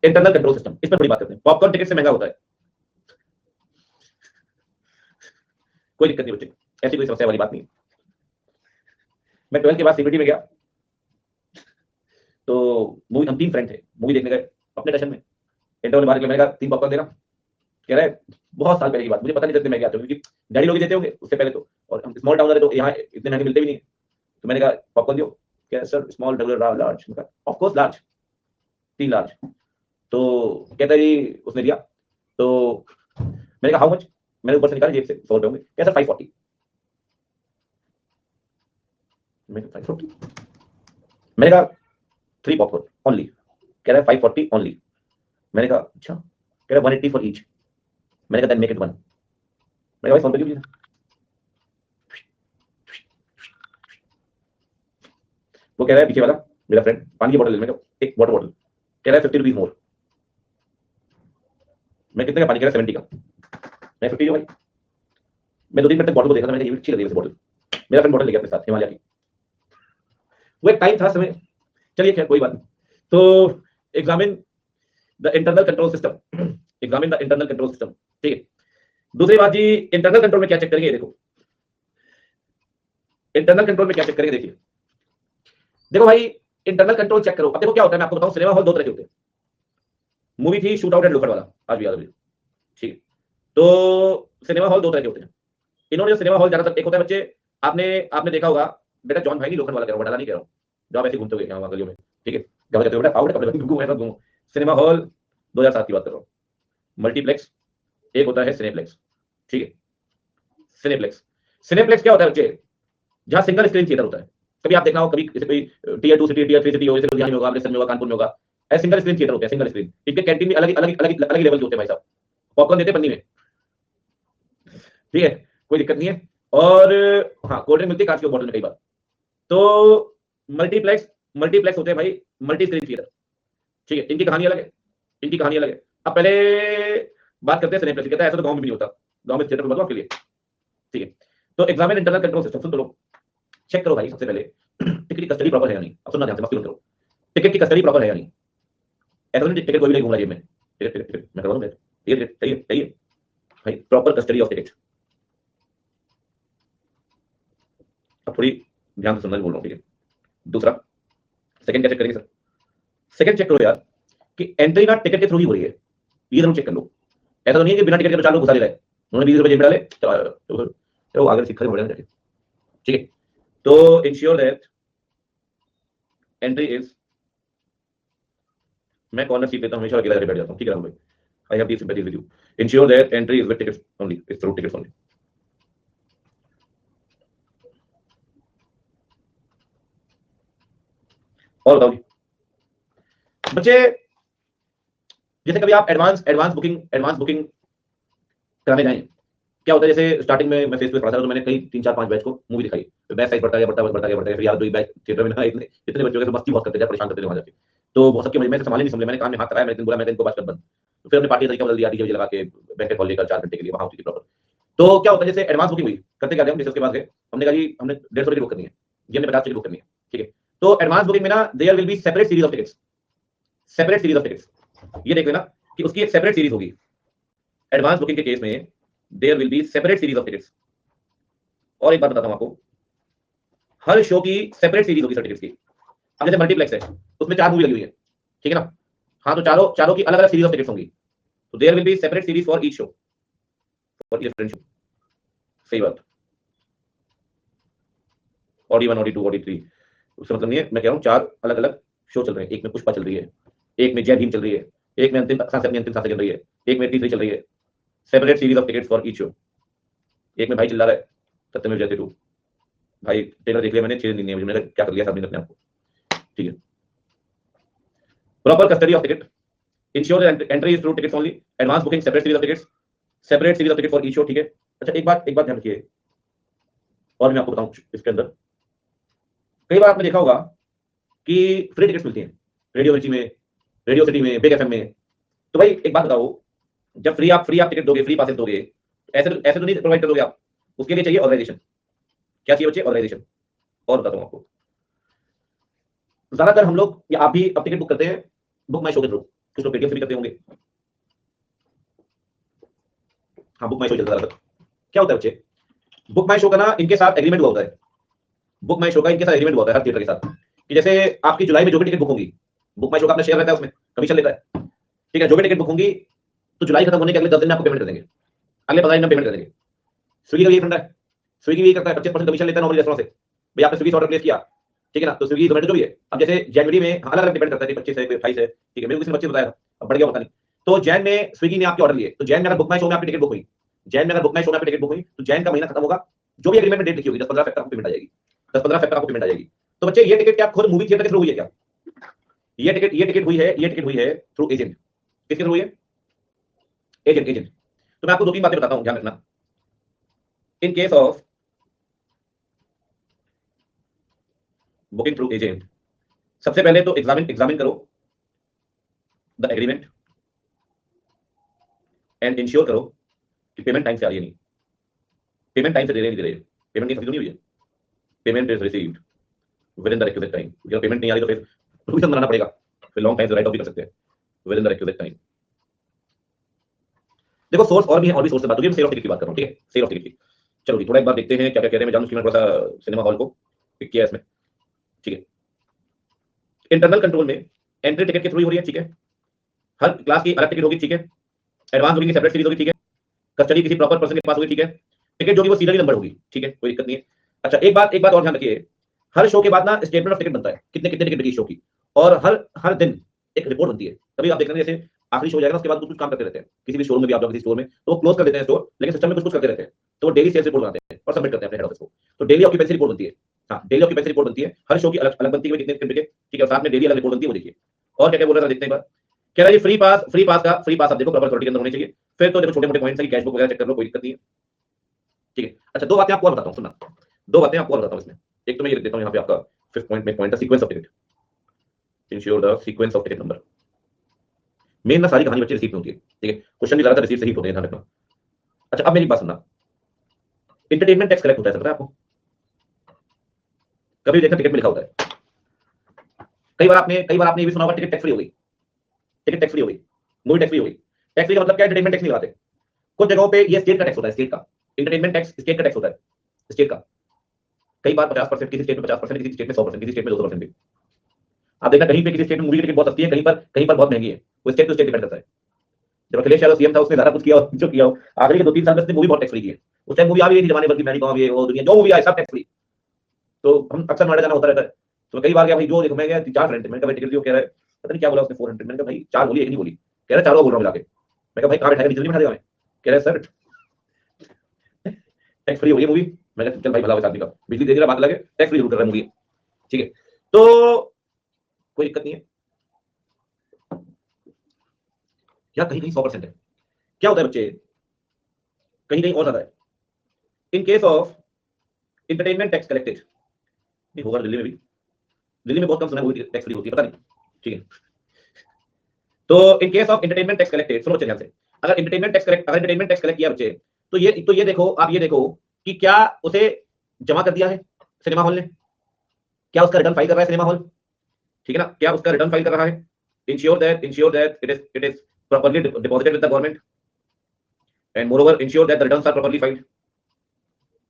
इंटरनल कंट्रोल सिस्टम, इस पर बड़ी बात करते हैं। पॉपकॉर्न टिकट से महंगा होता है, कोई दिक्कत नहीं बच्चे, ऐसी कोई समस्या वाली बात नहीं है। मैं 12th के बाद सीबीटी में गया, तो मूवी, हम 3 फ्रेंड थे, मूवी देखने गए अपने टशन में, इंटरवल बाहर निकले, मैंने कहा 3 पॉपकॉर्न देना, कह रहा है बहुत साल पहले की बात, मुझे पता नहीं कितने महंगे आते होंगे, क्योंकि डैडी लोग ही देते होंगे उससे पहले तो, और हम स्मॉल टाउन वाले तो यहाँ इतने महंगे मिलते भी नहीं है। तो मैंने कहा पॉपकॉर्न दियो, कह रहा sir small regular large, of course large, 3 large. तो कहता है जी, उसने दिया, तो मैंने कहा हाउ मच, मैंने ऊपर से निकाला जेब से, 100 रुपए होंगे, कैसा 540, मैंने कहा 540, मैंने कहा 3 पॉपकॉर्न ओनली, कह रहा है 540 ओनली। मैंने कहा अच्छा, कह रहा 180 फॉर ईच, मैंने कहा देन मेक इट 1, मैंने कहा भाई 100 रुपए दीजिए। वो कह रहा है पीछे वाला मेरा फ्रेंड, पानी की बोतल ले, मैंने कहा एक वाटर बोतल, कह रहा है 50 रुपीज मोर। मैं कितने का पानी, कह रहा है 70 का, मैं 50 भाई। मैं 2-3 मिनट तक बॉटल को देखा था, मैंने ये अच्छी लग रही है बॉटल, मेरा फ्रेंड बॉटल ले गया अपने साथ हिमालय की, वो एक टाइम था समय। चलिए खैर कोई बात नहीं। तो examine the internal control system, examine the internal control system, ठीक है। दूसरी बात जी, इंटरनल कंट्रोल में क्या चेक करेंगे, देखो इंटरनल कंट्रोल में क्या चेक करेंगे, देखिए देखो भाई, इंटरनल कंट्रोल चेक करो। अब देखो क्या होता है, मैं आपको बताऊं, सिनेमा हॉल 2 तरह के होते हैं। मूवी थी शूट आउट एंड लोफर वाला, आज भी याद है, ठीक है। तो सिनेमा हॉल 2 तरह के होते हैं। इन्होंने जो सिनेमा हॉल ज्यादातर, एक होता है बच्चे, आपने आपने देखा होगा बेटा, जॉन भाई नहीं लोखंड वाला कह रहा हूं, बड़ा नहीं कह रहा हूं, जो आप ऐसे घूमते हुए वहां गलियों में, ठीक है, जब कहते हो बेटा आओ कपड़े घूमो ऐसा घूमो। सिनेमा हॉल 2007 की बात कर रहा हूं। मल्टीप्लेक्स, एक होता है सिनेप्लेक्स, ठीक है, सिनेप्लेक्स। सिनेप्लेक्स क्या होता है बच्चे, जहां सिंगल स्क्रीन थिएटर होता है। कभी आप देखना हो, कभी जैसे कोई टियर 2 सिटी, टियर 3 सिटी हो, जैसे लुधियाना में होगा, अमृतसर में होगा, कानपुर में होगा, ऐसे सिंगल स्क्रीन थिएटर होते हैं, सिंगल स्क्रीन। इनके कैंटीन में अलग अलग अलग अलग लेवल के होते हैं भाई साहब, पॉपकॉर्न देते पन्नी में, ठीक है, कोई दिक्कत नहीं है। और हाँ, कोल्ड ड्रिंक मिलती है कांच के बोतल में कई बार। तो मल्टीप्लेक्स, मल्टीप्लेक्स होते हैं भाई, मल्टी स्क्रीन थिएटर। ठीक है, इनकी कहानी अलग है, इनकी कहानी अलग है। अब पहले बात करते हैं सिनेप्लेक्स। कहता है ऐसा तो गांव में भी नहीं होता, गांव में थिएटर में बताओ आपके लिए। ठीक है, तो एग्जामिन इंटरनल कंट्रोल सिस्टम सुन तो लो, चेक करो भाई सबसे पहले टिकट की कस्टडी प्रॉपर है या नहीं। अब सुनना ध्यान से, मस्ती मत करो। टिकट की कस्टडी प्रॉपर है या नहीं। ऐसा नहीं टिकट कोई भी नहीं घूम रहा जेब में, टिकट टिकट टिकट मैं करवा दूं, टिकट चाहिए चाहिए भाई, प्रॉपर कस्टडी ऑफ टिकट। अब थोड़ी ध्यान से सुनना बोल रहा हूँ, ठीक है। दूसरा, सेकंड क्या चेक करेंगे सर? सेकंड चेक करो यार कि एंट्री ना टिकट के थ्रू ही हो रही है, ये जरूर चेक कर लो। ऐसा तो नहीं है कि बिना टिकट के तो 4 लोग घुसा ले रहे हैं, उन्होंने 20 रुपए जेब में डाले तो वो आगे सीखा बढ़िया जाके। ठीक है, तो इंश्योर दैट एंट्री इज, मैं कॉर्नर सीट लेता हूं हमेशा, अकेला बैठ जाता हूं, ठीक है राहुल भाई, I have deep sympathy with you. Ensure that entry is with tickets only, is through tickets only. और बताओ जी बच्चे, जैसे कभी आप एडवांस बुकिंग कराने जाएं, क्या होता है, जैसे स्टार्टिंग में मैं फेस टू फेस पढ़ा था तो मैंने कई 3 4 5 बैच को मूवी दिखाई, तो बैच साइज बढ़ता गया, फिर यार 2 बैच थिएटर में ना, इतने इतने बच्चों के तो मस्ती बहुत करते थे, परेशान करते थे वहां जाके। तो बहुत सबके मैं संभाले नहीं समझे, मैंने कान में हाथ लगाया, मैंने बोला मैं इनको बात कर बंद। तो फिर हमने पार्टी का तरीका बदल दिया, डीजे लगा के बैंक कॉल लेकर 4 घंटे के लिए वहां होती थी प्रॉपर। तो क्या होता है, जैसे एडवांस बुकिंग हुई, करते क्या हम जैसे उसके पास गए, हमने कहा जी हमने 150 टिकट बुक करनी है जी, हमने 50 टिकट बुक करनी है, ठीक है। तो एडवांस बुकिंग में ना there will be separate series of tickets, separate series of tickets, ये देख लेना कि उसकी एक सेपरेट सीरीज होगी। एडवांस बुकिंग के केस में there will be separate series of tickets. और एक बात बताता हूं आपको, हर शो की सेपरेट सीरीज होगी सर्टिफिकेट्स की। अब जैसे मल्टीप्लेक्स है, उसमें 4 मूवी लगी हुई है, ठीक है ना। हाँ, तो चारों चारों की अलग अलग सीरीज ऑफ टिकट्स होंगी, तो there will be separate series for each show, for each different show. सही बात। ऑडी 1, ऑडी 2, ऑडी 3, उससे मतलब नहीं है, मैं कह रहा हूँ 4 अलग अलग शो चल रहे हैं। एक में पुष्पा चल रही है, एक में जय भीम चल रही है, एक में अंतिम सांस अपनी अंतिम सांसें चल रही है, एक में तीसरी चल रही है। Separate series of tickets for each show. एक में भाई चिल्ला रहा है सत्यमेव जयते 2, भाई ट्रेलर देख लिया मैंने, 6 दिन नहीं है, मैंने क्या कर लिया सब अपने आपको, ठीक है। Proper custody of ticket, ensure entry is through tickets only, advance booking separate series of tickets, separate series of ticket for each show, ठीक है। अच्छा, एक बात ध्यान रखिए, और मैं आपको बताऊं इसके अंदर, कई बार आपने देखा होगा कि फ्री टिकट्स मिलती हैं रेडियो मिर्ची में, रेडियो सिटी में, बिग एफएम में। तो भाई एक बात बताओ, जब फ्री आप टिकट दोगे, फ्री पासेस दोगे, ऐसे तो नहीं प्रोवाइड कर दोगे आप, उसके लिए चाहिए ऑर्गेनाइजेशन। क्या चाहिए बच्चे? ऑर्गेनाइजेशन। और बताता हूं आपको, ज्यादातर हम लोग या आप भी अब टिकट बुक करते हैं बुक माई शो के थ्रू, कुछ लोग पेटीएम से भी करते होंगे। हाँ, बुक माई शो चलता है ज्यादातर। क्या होता है बच्चे, बुक माई शो का ना इनके साथ एग्रीमेंट हुआ होता है, बुक माई शो का इनके साथ एग्रीमेंट हुआ होता है हर थिएटर के साथ, कि जैसे आपकी जुलाई में जो भी टिकट बुक होगी, बुक माई शो का अपना शेयर रहता है, उसमें कमीशन लेता है, ठीक है। जो भी टिकट बुक होंगी तो जुलाई खत्म होने के अगले 10 दिन में आपको पेमेंट कर देंगे, अगले 15 दिन में पेमेंट कर देंगे। स्विगी का यही फंडा है, स्विगी भी करता है, 25% कमीशन लेता है नॉर्मल रेस्टोरेंट से। भाई आपने स्विगी से ऑर्डर प्लेस किया, ठीक है ना, तो स्विगी जोमेटो जो भी है, अब जैसे जनवरी में अलग अलग डिपेंड करता है, 25 है 28 है, ठीक है, मेरे को किसी ने 25 बताया, अब बढ़ गया पता नहीं। तो जैन में स्विगी ने आपके ऑर्डर लिए, तो जैन में अगर बुक माई शो में आपकी टिकट बुक हुई, जैन में अगर बुक माई शो में आपकी टिकट बुक हुई, तो जैन का महीना खत्म होगा, जो भी एग्रीमेंट में डेट लिखी होगी 10-15 फेब तक आपको पेमेंट आ जाएगी, 10-15 फेब तक आपको पेमेंट आ जाएगी। तो बच्चे ये टिकट क्या खुद मूवी थिएटर के थ्रू हुई है क्या? ये टिकट हुई है थ्रू एजेंट। किसके थ्रू हुई है? एजेंट। तो मैं आपको 2-3 बातें बताता हूं, ध्यान रखना। इन case of booking through agent, सबसे पहले तो एग्जामिन करो द एग्रीमेंट एंड इंश्योर करो कि पेमेंट टाइम से आ रही है, नहीं पेमेंट टाइम से दे रहे नहीं दे रहे, पेमेंट की नहीं हुई है, payment is received with in the requisite time. अगर पेमेंट नहीं आ रही तो फिर प्रोविजन बनाना पड़ेगा, फिर लॉन्ग टाइम से राइट ऑफ भी कर सकते हैं with in the requisite time. देखो सोर्स और भी है, और भी सोर्स से बात होगी, मैं सेल ऑफ टिकट की बात कर रहा हूं, ठीक है, सेल ऑफ टिकट की। चलो जी, थोड़ा एक बार देखते हैं क्या क्या कह रहे हैं, मैं जानूं कि मैं थोड़ा सा सिनेमा हॉल को पिक किया इसमें, ठीक है। इंटरनल कंट्रोल में एंट्री टिकट के थ्रू ही हो रही है, ठीक है, हर क्लास की अलग टिकट होगी, ठीक है। एडवांस बुकिंग की सेपरेट सीरीज होगी, ठीक है। कस्टडी किसी प्रॉपर पर्सन के पास होगी, ठीक है। टिकट जो भी वो सीरियली नंबर होगी, ठीक है, कोई दिक्कत नहीं है। अच्छा, एक बात और ध्यान रखिए, हर शो के बाद ना स्टेटमेंट ऑफ टिकट बनता है, कितने कितने टिकट लगी शो की, और हर हर दिन एक रिपोर्ट बनती है। तभी आप देख रहे हैं जैसे आखिरी शो हो जाएगा उसके बाद कुछ काम करते रहते हैं, किसी भी शोरूम में भी आप जाओ, किसी स्टोर में तो वो क्लोज कर देते हैं स्टोर, लेकिन सिस्टम में कुछ करते रहते हैं, तो डेली सेल्स रिपोर्ट बनाते हैं और सबमिट करते हैं अपने हेड ऑफिस को। तो डेली ऑक्यूपेंसी रिपोर्ट बनती है, हाँ डेली ऑक्यूपेंसी रिपोर्ट बनती है, हर शो की अलग अलग बनती है, कितने टिकट, ठीक है, साथ में डेली अलग रिपोर्ट बनती है, वो देखिए। और क्या क्या बोल रहा था देखते हैं एक बार, कह रहा है फ्री पास आप देखो प्रॉपर अथॉरिटी के अंदर होने चाहिए। फिर तो देखो छोटे मोटे पॉइंट्स है कि कैश बुक वगैरह चेक कर लो, कोई दिक्कत नहीं है, ठीक है। अच्छा, 2 बातें आपको और बताता हूँ, सुनना, 2 बातें आपको और बताता हूँ इसमें। एक तो मैं ये लिख देता हूँ यहाँ पे, आपका 5th पॉइंट में पॉइंट है sequence of ticket, ensure the sequence of ticket number. Main ना सारी कहानी बच्चे रिसीव में होती है, ठीक है, क्वेश्चन भी ज्यादातर रिसीव से ही होते हैं, ध्यान रखना। अच्छा अब मेरी बात सुनना, इंटरटेनमेंट टैक्स कलेक्ट होता है, पता है आपको? कभी देखा टिकट में लिखा होता है, कई बार आपने ये भी सुना होगा टिकट टैक्स फ्री हो गई, टिकट टैक्स फ्री हो गई, मूवी टैक्स फ्री हो गई। टैक्स फ्री का मतलब क्या है? एंटरटेनमेंट टैक्स नहीं लगाते। कुछ जगहों पे ये स्टेट का टैक्स होता है, स्टेट का इंटरटेनमेंट टैक्स स्टेट का टैक्स होता है, स्टेट का। कई बार 50%, किसी स्टेट में 50%, किसी स्टेट में 100%, किसी स्टेट में 200% भी। आप देखना कहीं पे किसी स्टेट में मूवी की टिकट बहुत सस्ती है, कहीं पर बहुत महंगी है, वो स्टेट टू स्टेट डिपेंड करता है। जब अखिलेश यादव सीएम था उसने ज्यादा कुछ किया जो किया हो, आखिरी के 2-3 साल में उसने मूवी बहुत टैक्स फ्री की है। उस टाइम मूवी आ भी नहीं जमाने, बल्कि मैंने कहा ये वो दुनिया जो मूवी आई सब टैक्स फ्री। तो हम अक्सर नोएडा जाना होता रहता है, तो कई बार क्या भाई जो देखो मैं गया 4 रेंट, मैंने कहा भाई टिकट दियो, कह रहा है पता नहीं क्या बोला उसने 400, मैंने कहा भाई 4 बोली एक नहीं बोली, कह रहा है 4 बोल रहा हूं मिला के। मैं कहा भाई कहां बैठा है, बिजली में बैठा देगा मैं, कह रहा है सर टैक्स फ्री हो गई मूवी। मैं कहा चल भाई भला हो इस आदमी का, बिजली दे दे रहा बात लगे, टैक्स फ्री जरूर कर रहा है मूवी, ठीक है। तो कोई दिक्कत नहीं है, या कहीं कहीं 100% है। क्या होता है बच्चे, कहीं कहीं और ज्यादा है। In case of entertainment tax collected, नहीं होगा दिल्ली में भी, दिल्ली में बहुत कम सुना है मूवी टैक्स फ्री होती है, पता नहीं, ठीक है। तो इन case of entertainment tax collected, सुनो ध्यान से, अगर एंटरटेनमेंट टैक्स कलेक्ट किया बच्चे, तो ये देखो, आप ये देखो कि क्या उसे जमा कर दिया है सिनेमा हॉल ने, क्या उसका रिटर्न फाइल कर रहा है सिनेमा हॉल, ठीक है ना, क्या उसका रिटर्न फाइल कर रहा है, ensure that it is properly deposited with the government, and moreover ensure that the returns are properly filed.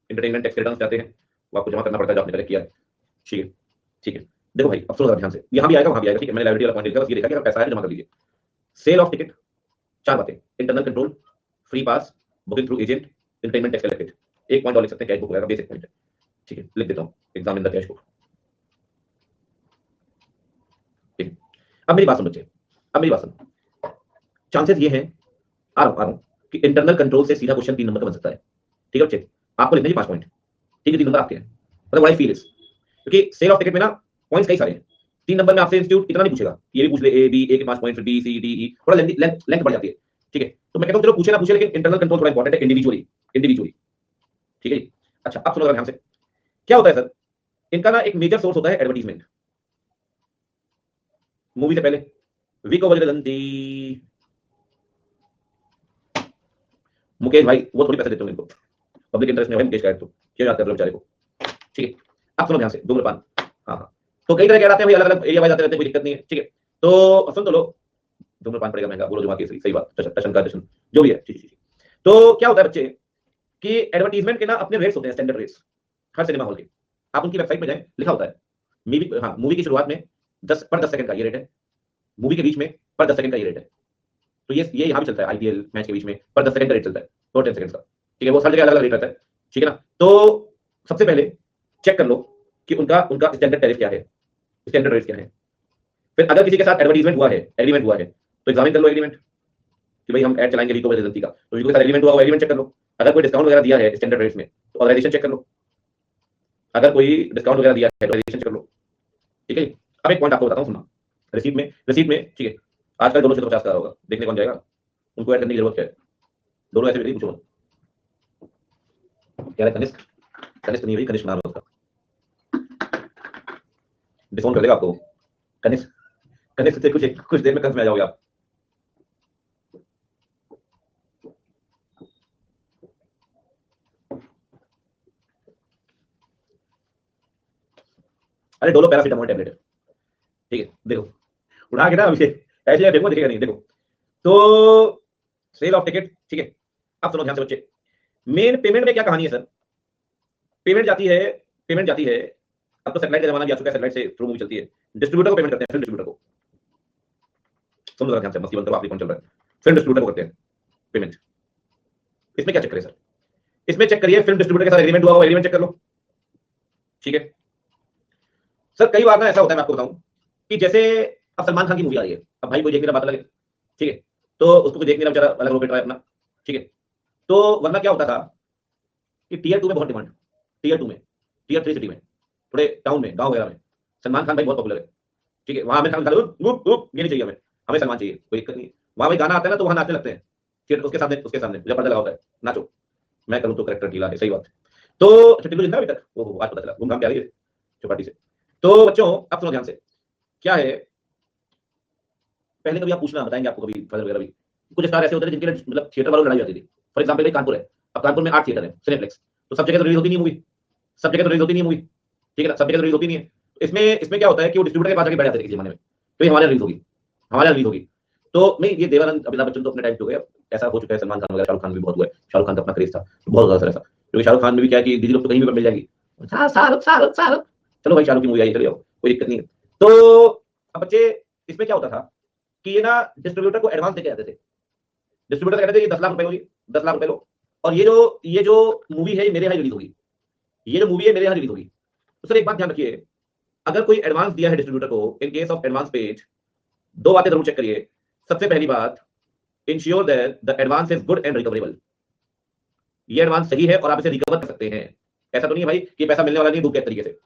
Entertainment tax returns जाते हैं, वो आपको जमा करना पड़ता है जो आपने कलेक्ट किया है, ठीक है, ठीक है। देखो भाई अब सुनो ध्यान से, यहां भी आएगा वहां भी आएगा, ठीक है, मैंने लाइबिलिटी वाला पॉइंट लिखा, बस ये देखा कि अगर पैसा है तो जमा कर दीजिए। सेल ऑफ टिकट, 4 बातें, internal control, free pass, booking through agent, entertainment tax collected. एक पॉइंट और लिख सकते हैं, कैश बुक वगैरह, बेसिक पॉइंट है, ठीक है, लिख देता हूं, exam in the cash book, ठीक है। अब मेरी बात सुन बच्चे, अब मेरी बात सुन, चांसेस ये हैं, आ रहा हूं कि इंटरनल कंट्रोल से सीधा क्वेश्चन 3 नंबर का बन सकता है, ठीक है बच्चे, आपको लिखने 5 पॉइंट, ठीक है, 3 नंबर आपके हैं, मतलब व्हाई फील इज, क्योंकि सेल ऑफ टिकट में ना पॉइंट्स कई सारे हैं। 3 नंबर में आपसे इंस्टीट्यूट इतना नहीं पूछेगा, ये भी पूछ ले ए बी, ए के 5 पॉइंट, फिर बी सी डी ई, थोड़ा लेंथ बढ़ जाती है, ठीक है। तो मैं कहता हूं चलो पूछे ना पूछे, लेकिन इंटरनल कंट्रोल थोड़ा इंपॉर्टेंट है, इंडिविजुअली इंडिविजुअली, ठीक है जी। अच्छा अब सुनो ध्यान से, क्या होता है सर, इनका ना एक मेजर सोर्स होता है एडवर्टीजमेंट, मूवी से पहले विको वज्रदंती, मुकेश भाई वो थोड़ी पैसे देते होंगे इनको, पब्लिक इंटरेस्ट में भाई मुकेश का है, तो क्या याद कर लो बेचारे को, ठीक है। अब सुनो ध्यान से, धूम्रपान, हाँ हाँ, तो कई तरह के आते हैं भाई, अलग अलग एरिया वाइज आते रहते हैं, कोई दिक्कत नहीं है, ठीक है। तो सुन तो लो, धूम्रपान पड़ेगा महंगा, बोलो जुमा केसरी, सही बात, टशन का टशन जो भी है, ठीक ठीक। तो क्या होता है बच्चे कि एडवर्टीजमेंट के ना अपने रेट्स होते हैं, स्टैंडर्ड रेट्स हर सिनेमा हॉल के, आप उनकी वेबसाइट में जाएं, लिखा होता है मूवी, हाँ मूवी की शुरुआत में 10 सेकंड का ये रेट है, मूवी के बीच में पर 10 सेकंड का ये रेट है, तो ये यहाँ भी चलता है, आईपीएल मैच के बीच में पर 10 सेकंड का रेट चलता है, तो 10 सेकंड का, ठीक है, वो हर जगह अलग अलग रेट रहता है, ठीक है ना। तो सबसे पहले चेक कर लो कि उनका उनका स्टैंडर्ड टैरिफ क्या है, स्टैंडर्ड रेट क्या है। फिर अगर किसी के साथ एडवर्टीजमेंट हुआ है, एग्रीमेंट हुआ है, तो एग्जामिन कर लो एग्रीमेंट, कि भाई हम ऐड चलाएंगे वीको एजेंसी का, तो वीको के साथ एग्रीमेंट हुआ, एग्रीमेंट चेक कर लो। अगर कोई डिस्काउंट वगैरह दिया है स्टैंडर्ड रेट्स में, तो ऑर्गेनाइजेशन चेक कर लो, अगर कोई डिस्काउंट वगैरह दिया है तो ऑर्गेनाइजेशन चेक कर लो, ठीक है। अब एक पॉइंट आपको बताता हूँ, सुनना, रिसीट में ठीक है, आजकल दोनों से 50 का होगा, देखने कौन जाएगा, उनको ऐड करने की जरूरत है, दोनों ऐसे भी पूछो मत, क्या है कनिष्क, कनिष्क नहीं भाई, कनिष्क नाम है उसका, डिस्काउंट कर देगा आपको, कनिष्क, कनिष्क से कुछ देर में कंस में आ जाओगे आप। अरे डोलो पैरासीटामोल टैबलेट है, ठीक है, देखो उड़ा के ना अभी ऐसे देखो, दिखेगा नहीं, देखो। तो सेल ऑफ टिकट, ठीक है। अब सुनो ध्यान से बच्चे, मेन पेमेंट में क्या कहानी है सर, पेमेंट जाती है, पेमेंट जाती है, अब तो सैटेलाइट का जमाना भी आ चुका है, सैटेलाइट से थ्रू मूवी चलती है, डिस्ट्रीब्यूटर को पेमेंट करते हैं, फिल्म डिस्ट्रीब्यूटर को, सुनो जरा ध्यान से, मस्ती बंद करो, आखिरी कौन चल रहा है, फिल्म डिस्ट्रीब्यूटर को करते हैं पेमेंट। इसमें क्या चेक करें सर, इसमें चेक करिए फिल्म डिस्ट्रीब्यूटर के साथ एग्रीमेंट हुआ हो, एग्रीमेंट चेक कर लो, ठीक है। सर कई बार ना ऐसा होता है, मैं आपको बताऊं कि जैसे अब सलमान खान की मूवी आ रही है, अब भाई कोई देख नहीं रहा, बात अलग है, ठीक है, तो उसको कोई देख नहीं रहा बेचारा, अलग रोपेट रहा है अपना, ठीक है। तो वरना क्या होता था कि टीयर 2 में बहुत डिमांड, टीयर 2 में, टीयर 3 सिटी में, थोड़े टाउन में, गांव वगैरह में सलमान खान भाई बहुत पॉपुलर है, ठीक है, वहां हमें खान ये नहीं चाहिए, हमें हमें सलमान चाहिए, कोई दिक्कत नहीं, वहां भाई गाना आता है ना, तो वहां नाचने लगते हैं, फिर उसके सामने जब पर्दा लगा होता है, नाचो, मैं करूं तो करेक्टर ढीला है, सही बात है। तो अच्छा टिल्लू जिंदा है अभी तक, वो आज पता चला, घूम घाम के आ रही है चौपाटी से। तो बच्चों अब सुनो ध्यान से, क्या है पहले कभी आप पूछना, बताएंगे आपको कभी फजल वगैरह भी। कुछ स्टार ऐसे होते थे जिनके लिए मतलब थिएटर वालों लड़ाई होती थी। फॉर एग्जाम्पल कानपुर है, अब कानपुर में 8 थिएटर है सिनेप्लेक्स, तो सब जगह तो रिलीज होती नहीं मूवी, सब जगह तो रिलीज होती नहीं मूवी, ठीक है ना, सब जगह तो रिलीज होती नहीं है। इसमें क्या होता है कि वो डिस्ट्रीब्यूटर के पास जाके बैठ जाते थे किसी जमाने में, तो ये हमारे रिलीज होगी, हमारे रिलीज होगी। तो नहीं, ये देवानंद अमिताभ बच्चन तो अपने टाइम पे हो गया, ऐसा हो चुका है, सलमान खान वगैरह, शाहरुख खान भी बहुत हुआ है। शाहरुख खान का अपना क्रेज था बहुत ज्यादा ऐसा, क्योंकि शाहरुख खान में भी क्या है कि दीदी लोग तो कहीं भी मिल जाएगी, शाहरुख शाहरुख शाहरुख, चलो भाई शाहरुख की मूवी आई, चलिए कोई दिक्कत नहीं है। तो अब बच्चे, इसमें क्या होता था कि ये ना डिस्ट्रीब्यूटर को एडवांस देके आते थे, डिस्ट्रीब्यूटर कहते थे ये 10 लाख रुपए होगी, 10 लाख रुपए लो, और ये जो मूवी है ये मेरे यहाँ रिलीज होगी, ये जो मूवी है मेरे यहाँ रिलीज होगी। तो सर एक बात ध्यान रखिए, अगर कोई एडवांस दिया है डिस्ट्रीब्यूटर को, इन केस ऑफ एडवांस पेज, दो बातें जरूर चेक करिए। सबसे पहली बात, ensure that the advance is good and recoverable, ये एडवांस सही है और आप इसे रिकवर कर सकते हैं, ऐसा तो नहीं है भाई कि पैसा मिलने वाला नहीं दूसरे तरीके से,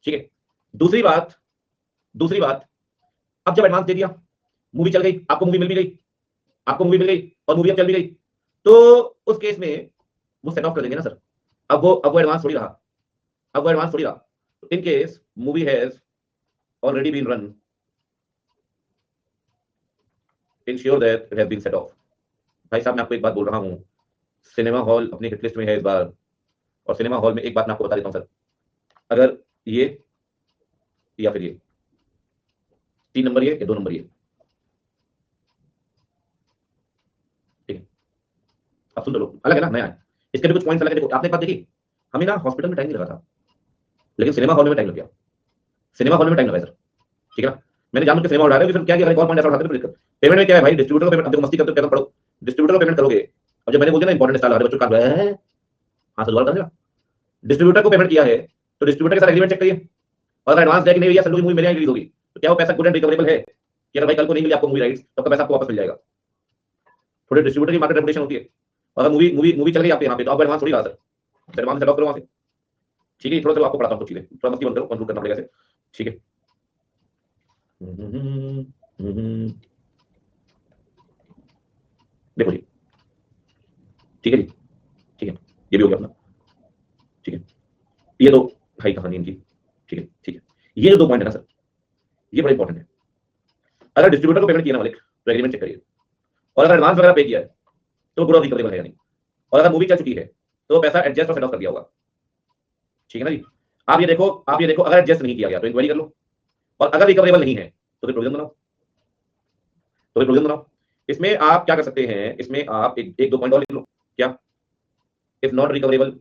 ठीक है। दूसरी बात, अब जब एडवांस दे दिया, मूवी चल गई, आपको मूवी मिल भी गई, आपको मूवी मिल गई और मूवी अब चल भी गई, तो उस केस में वो सेट ऑफ कर देंगे ना सर। अब वो एडवांस थोड़ी रहा, अब वो एडवांस थोड़ी रहा। In case movie has already been run, ensure that it has been set off. भाई साहब मैं आपको एक बात बोल रहा हूँ, सिनेमा हॉल अपनी हिट लिस्ट में है इस बार, और सिनेमा हॉल में एक बात मैं आपको बता देता हूँ सर, अगर ये या फिर ये 3 नंबर ये या 2 नंबर ये, ठीक है। अब सुन लो, अलग है ना, नया है, इसके भी कुछ पॉइंट्स अलग है। देखो आपने एक बात देखी, हमें ना हॉस्पिटल में टाइम नहीं लगा था, लेकिन सिनेमा हॉल में टाइम लग गया, सिनेमा हॉल में टाइम लगा सर, ठीक है ना। मैंने जानकर सिनेमा हॉल आ रहा है, फिर क्या किया, एक और पॉइंट ऐसा उठाते हैं दिक्कत। पेमेंट में क्या है भाई, डिस्ट्रीब्यूटर को पेमेंट, अब देखो मस्ती करते हो, पढ़ो, डिस्ट्रीब्यूटर को पेमेंट करोगे। अब जब मैंने बोल दिया ना इंपॉर्टेंट स्टार लगा बच्चों का है, हाँ तो दोबारा कर देना, डिस्ट्रीब्यूटर को पेमेंट किया है तो डिस्ट्रीब्यूटर के साथ एग्रीमेंट चेक करिए, और अगर एडवांस दे कि नहीं भैया सल्लू की मूवी मेरे यहाँ रिलीज होगी, तो क्या वो पैसा गुड एंड रिकवरेबल है, कि अगर भाई कल को नहीं मिली आपको मूवी राइट्स तो आपका पैसा आपको वापस मिल जाएगा। थोड़े डिस्ट्रीब्यूटर की मार्केट रेपुटेशन होती है, और अगर मूवी मूवी मूवी चल गई आपके यहाँ पे, तो आप एडवांस थोड़ी रहा सर, एडवांस सेट ऑफ करो वहां से, ठीक है। थोड़ा सा आपको पढ़ाता हूँ कुछ चीजें, थोड़ा मस्ती बंद करो, कंक्लूड करना पड़ेगा ऐसे, ठीक है। देखो जी, ठीक है जी, ठीक है, ये भी हो गया अपना, ठीक है। ये तो हाई कहानी इनकी, ठीक है ठीक है। ये जो 2 पॉइंट है ना सर, ये बड़े इंपॉर्टेंट है। अगर डिस्ट्रीब्यूटर को पेमेंट किया ना मालिक, तो एग्रीमेंट चेक करिए, और अगर एडवांस वगैरह पे किया है तो गुड और रिकवरेबल है या नहीं, और अगर मूवी चल चुकी है तो पैसा एडजस्ट और सेट ऑफ कर दिया होगा, ठीक है ना जी। आप ये देखो अगर एडजस्ट नहीं किया गया तो इंक्वायरी कर लो, और अगर रिकवरेबल नहीं है तो फिर प्रोविजन बनाओ, इसमें आप क्या कर सकते हैं, इसमें आप एक दो पॉइंट और लिख लो, क्या, if not recoverable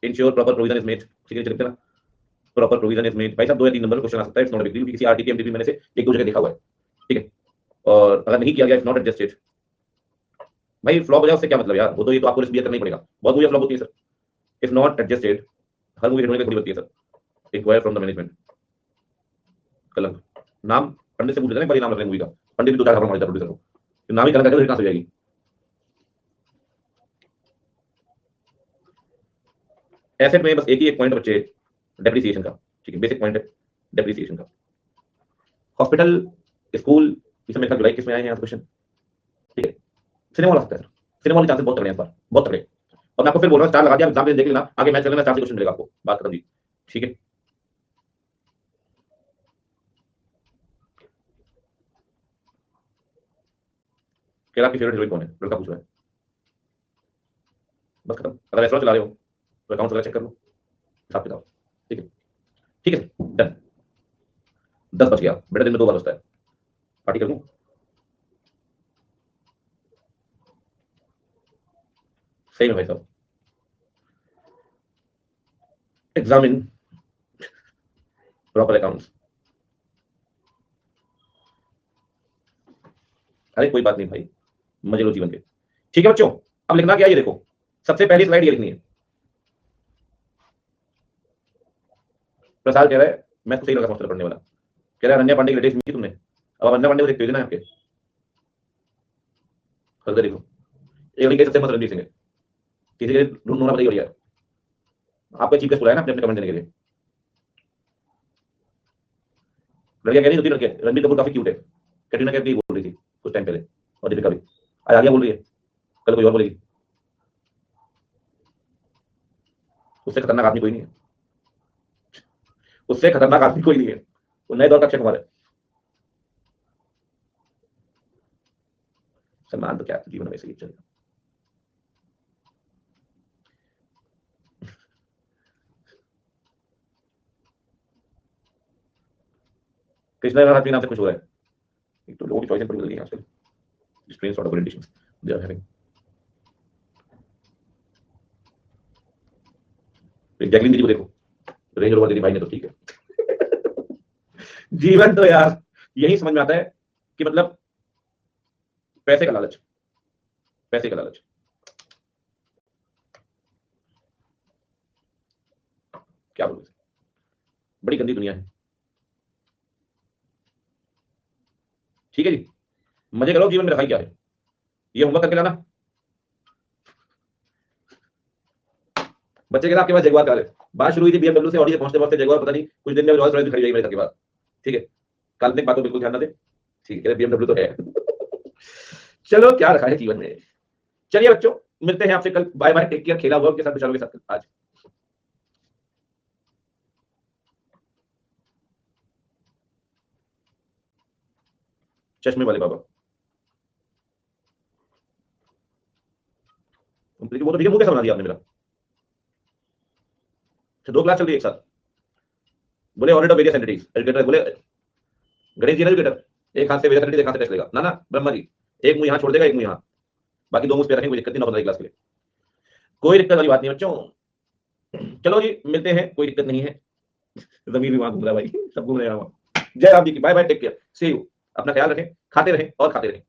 ensure proper provision is made, ठीक है लिखते ना, प्रॉपर प्रोविजन इज मेड। भाई साहब 2 या 3 नंबर क्वेश्चन आ सकता है, it's not a big deal, किसी आरटीपी एमटीपी मैंने से एक दो जगह देखा हुआ है, ठीक है। और अगर नहीं किया गया, इफ नॉट एडजस्टेड, भाई फ्लॉप हो जाए उससे क्या मतलब यार, वो तो ये तो आपको रिस्क बियर करना ही पड़ेगा, बहुत मूवी फ्लॉप होती है सर, इफ नॉट एडजस्टेड, हर मूवी हिट होने की थोड़ी होती है sir, enquire from the management. Kalank, नाम पंडित से पूछ लेते हैं, बड़ी नाम रख रहे हैं मूवी का, पंडित भी 2 4 खबर मार देता प्रोड्यूसर को, नाम ही कलंक है तो कहां से हो जाएगी। एसेट में बस एक ही एक पॉइंट बच्चे, डेप्रिसिएशन का, ठीक है, बेसिक पॉइंट है डेप्रिसिएशन का। हॉस्पिटल, स्कूल, इसमें मेरे जुलाई किसमें आए हैं क्वेश्चन, ठीक है। सिनेमा वाला सकता है सर, सिनेमा वाले चांसेस बहुत तगड़े हैं इस बार, बहुत तगड़े। और मैं आपको फिर बोल रहा हूँ, स्टार लगा दिया, एग्जाम देख लेना, आगे मैच चलेगा, स्टार से क्वेश्चन मिलेगा आपको, बात खत्म जी, ठीक है। कह आपकी फेवरेट हीरोइन कौन है, लड़का पूछ रहा है, बस खत्म। अगर रेस्टोरेंट चला रहे हो तो अकाउंट वगैरह चेक कर लो, हिसाब किताब, ठीक है, ठीक है डन। 10 बज गया बेटा, दिन में 2 बार होता है, पार्टी कर लूँ, सही में भाई साहब। एग्जामिन प्रॉपर अकाउंट्स, अरे कोई बात नहीं भाई, मजे लो जीवन के, ठीक है बच्चों। अब लिखना क्या है, ये देखो, सबसे पहली स्लाइड ये लिखनी है। प्रसाद कह रहा है मैं तो सही लगा समझता पढ़ने वाला, कह रहा है अनन्या पांडे की लेटेस्ट मूवी तुमने, अब अनन्या पांडे को देखते हो ना आपके, फर्दर देखो, एक लड़की सबसे मत रणवीर सिंह है, किसी के लिए ढूंढना बताइए यार, आपका चीफ गेस्ट बुलाया ना अपने अपने कमेंट देने के लिए। लड़कियां कह रही होती, लड़के रणबीर कपूर काफी क्यूट है, कैटरीना कैफ भी बोल रही थी कुछ टाइम पहले, और दीपिका भी, आज आलिया बोल रही है, कल कोई और बोलेगी, उससे खतरनाक आदमी कोई नहीं है, उससे खतरनाक आदमी कोई नहीं है, वो नए दौर का अक्षय कुमार है। सम्मान तो क्या जीवन में वैसे ही चलेगा। कृष्णा भारती नाम से कुछ हो रहा है, एक तो लोगों की चॉइस बड़ी बदल गई है आजकल, strange sort of orientation they are having. Jacqueline दीदी को देखो, रेंज रोवर दीदी भाई ने तो ठीक है। जीवन तो यार यही समझ में आता है कि मतलब पैसे का लालच, पैसे का लालच। क्या बोलूं, बड़ी गंदी दुनिया है। ठीक है जी, मजे करो, जीवन में रखा ही क्या है, ये होमवर्क करके लाना। बच्चे के आपके पास जगुआर कार है, बात शुरू हुई थी BMW से ऑडी से पहुंचते पहुंचते जगुआर पता नहीं कुछ दिन में रॉयल्स रॉयल्स खरीद मेरे घर के बाद। ठीक है, काल्पनिक बातों बिल्कुल ध्यान ना दे, ठीक है, BMW तो है। चलो क्या रखा है जीवन में। चलिए बच्चों, मिलते हैं आपसे कल, बाय बाय, टेक केयर। खेला हुआ के साथ विचारों के साथ आज। चश्मे वाले बाबा, वो तो ठीक है, मुंह कैसा बना दिया आपने मेरा। तो 2 क्लास चल रही है एक साथ, बोले order of various entities, educator बोले गणेश जी ना एजुकेटर, एक हाथ से वेरियस एंटिटीज एक हाथ से टेस्ट लेगा ना, ब्रह्मा जी एक मुंह यहाँ छोड़ देगा, एक मुंह यहाँ, बाकी 2 मुंह पे रखेंगे, कोई दिक्कत नहीं, 9 15 क्लास के लिए कोई दिक्कत वाली बात नहीं बच्चों। चलो जी मिलते हैं, कोई दिक्कत नहीं है। जमीन भी वहां घूम रहा है भाई, सब घूम रहे हैं वहां। जय राम जी की, bye bye, take care, see you. अपना ख्याल रखें, खाते रहें और खाते रहें।